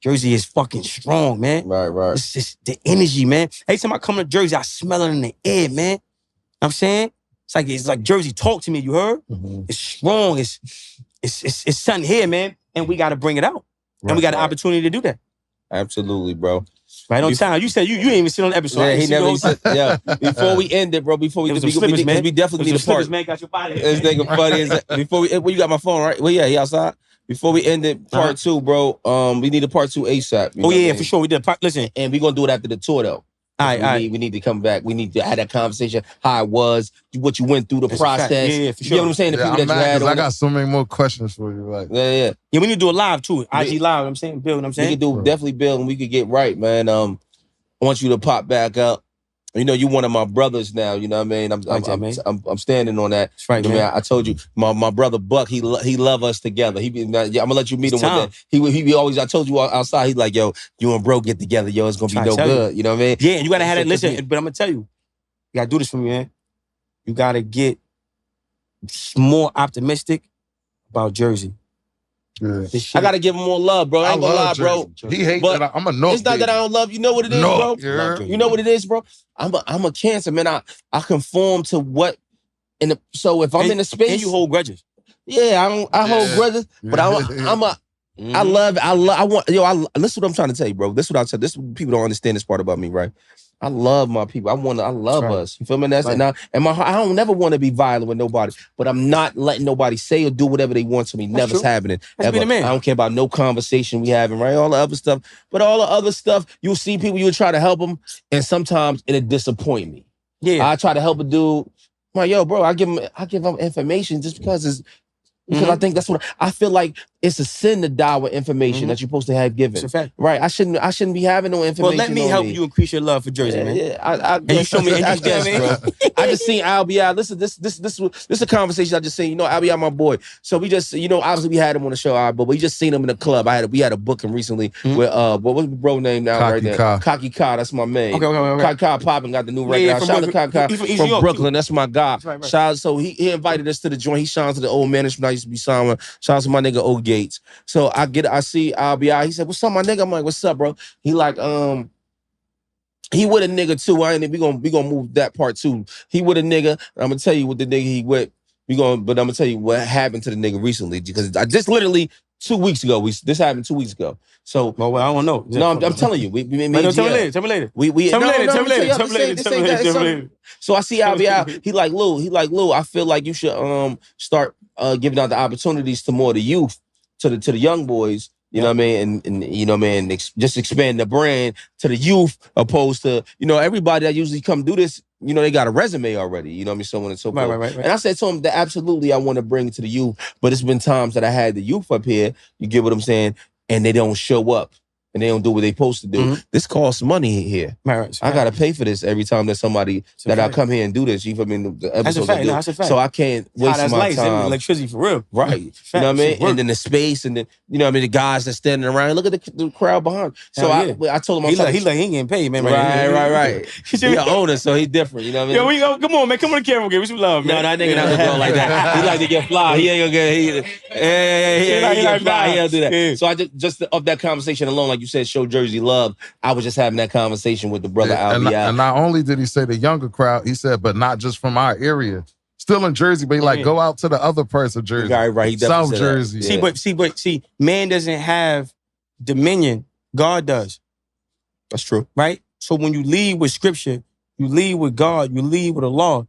is fucking strong, man. Right. It's just the energy, man. Every time I come to Jersey, I smell it in the air, man. You know what I'm saying? It's like Jersey talk to me, you heard? Mm-hmm. It's strong. It's something here, man. And we gotta bring it out. And we got an opportunity to do that. Absolutely, bro. Right on time. You said you didn't even sit on the episode. Yeah, he never said, yeah. Before we end it, bro, we definitely need a part. Man got your body. This nigga funny as before we well, you got my phone, right? Well, yeah, he outside. Before we end it, part 2, bro, we need a part 2 ASAP. Oh, yeah, for sure. We did. Listen. And we're going to do it after the tour, though. All right. We need to come back. We need to have that conversation, how it was, what you went through, the process. Yeah, for sure. You know what I'm saying? The people that you had. I got so many more questions for you. Like, yeah. Yeah, we need to do a live, too. IG live, I'm saying, Bill, you know what I'm saying? We can do definitely, Bill, and we could get right, man. I want you to pop back up. You know, you one of my brothers now. You know what I mean? I'm standing on that. That's right, man. I told you, my brother Buck, he love us together. I'm gonna let you meet him one day. He be always. I told you outside. He's like, yo, you and bro get together, yo. It's gonna be no good. You know what I mean? Yeah, you gotta have that. Listen, but I'm gonna tell you, you gotta do this for me, man. You gotta get more optimistic about Jersey. Yeah. I gotta give him more love, bro. I ain't gonna lie, bro. He hates that I'm a no. It's not that I don't love you. Know what it is, bro? Yeah. You know what it is, bro? I'm a Cancer, man. I conform to what so if I'm in a space, and you hold grudges. Yeah, I hold grudges, but I listen what I'm trying to tell you, bro. This is what I tell. This is what people don't understand this part about me, right? I love my people. I love us. You feel me? That's right. And I don't never want to be violent with nobody, but I'm not letting nobody say or do whatever they want to me. Never's happening. Ever. I don't care about no conversation we having, right? All the other stuff. But all the other stuff, you'll see people, you'll try to help them, and sometimes it'll disappoint me. Yeah. I try to help a dude. I'm like, yo, bro, I give him information just because I think that's what I feel like. It's a sin to die with information that you're supposed to have given. It's a fact. Right. I shouldn't be having no information. Well, let me help you increase your love for Jersey, man. Yeah. And you show me I guess, bro. I just seen Albi. Listen, this is a conversation I just seen. You know, Albi, my boy. So we just, obviously we had him on the show, but we just seen him in the club. We had a booking recently with what was the bro name now right there? Cocky Ka. That's my man. Okay. Cocky Ka popping got the new record. Shout out to Cocky Ka from Brooklyn. That's my guy. Right. Shout out. So he invited us to the joint. He shines to the old management I used to be signed with. Shout out to my nigga O Gates. So I see Albi. He said, "What's up, my nigga?" I'm like, "What's up, bro?" He like, he with a nigga too. We gonna move that part too. He with a nigga. I'm gonna tell you what the nigga he with. But I'm gonna tell you what happened to the nigga recently because I just literally 2 weeks ago. This happened 2 weeks ago. So, well, I don't know. No, I'm telling you. Tell me later. Tell me later. Tell me later. So I see Albie out. He like Lou. I feel like you should start giving out the opportunities to more of the youth, to the young boys. You know what I mean? And you know what I mean? Just expand the brand to the youth, opposed to, everybody that usually come do this, they got a resume already. You know what I mean? So on and so forth. Right. And I said to him that absolutely I want to bring it to the youth, but it's been times that I had the youth up here, you get what I'm saying, and they don't show up. And they don't do what they supposed to do. Mm-hmm. This costs money here. Right. I gotta pay for this every time that somebody I come here and do this. You feel me? The episodes that's a fact. So I can't waste my time. Electricity for real. Right. You know what I mean? And then the space, and then the guys that standing around. Look at the crowd behind. So I told him he ain't getting paid, man. Right. He's an owner, so he's different. You know what I mean? Yo, come on, man. Come on the camera, give me some love, man. No, that nigga not gonna go like that. He like to get fly. He ain't gonna get. He like fly. He don't do that. Yeah. So I just of that conversation alone, like you said, show Jersey love. I was just having that conversation with the brother Albie. And not only did he say the younger crowd, he said, but not just from our area. Still in Jersey, but he like go out to the other parts of Jersey. Right. South Jersey. See, man doesn't have dominion. God does. That's true. Right? So when you lead with scripture, you lead with God, you lead with the law,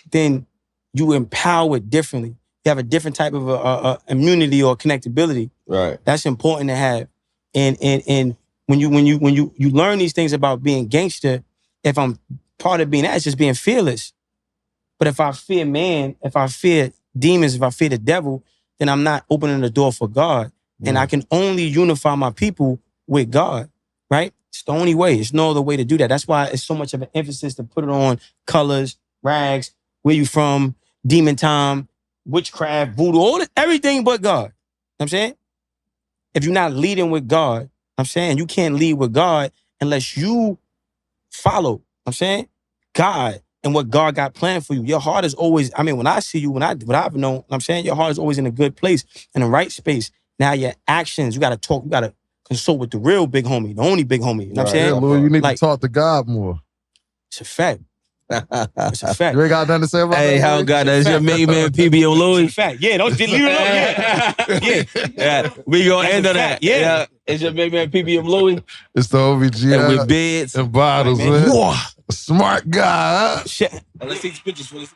then you empower it differently. You have a different type of immunity or connectability. Right. That's important to have. And when you learn these things about being gangster, if I'm part of being that, it's just being fearless. But if I fear man, if I fear demons, if I fear the devil, then I'm not opening the door for God. And I can only unify my people with God, right? It's the only way. There's no other way to do that. That's why it's so much of an emphasis to put it on colors, rags, where you from, demon time, witchcraft, voodoo, everything but God. You know what I'm saying? If you're not leading with God, I'm saying you can't lead with God unless you follow, I'm saying, God and what God got planned for you. Your heart is always, when I see you, what I've known, I'm saying your heart is always in a good place, in the right space. Now your actions, you got to talk, you got to consult with the real big homie, the only big homie. You know what I'm saying? Yeah, Lord, you need to talk to God more. It's a fact. It's a fact. You ain't got nothing to say about that? Hey, how got that? It's your main man, PB Aomllute. It's a fact. Yeah, don't leave it alone. Yeah. We gonna end on that. Yeah. It's your main man, PB Aomllute. It's the OVG. And with beds and bottles, man. Smart guy, huh? Let's take pictures for this.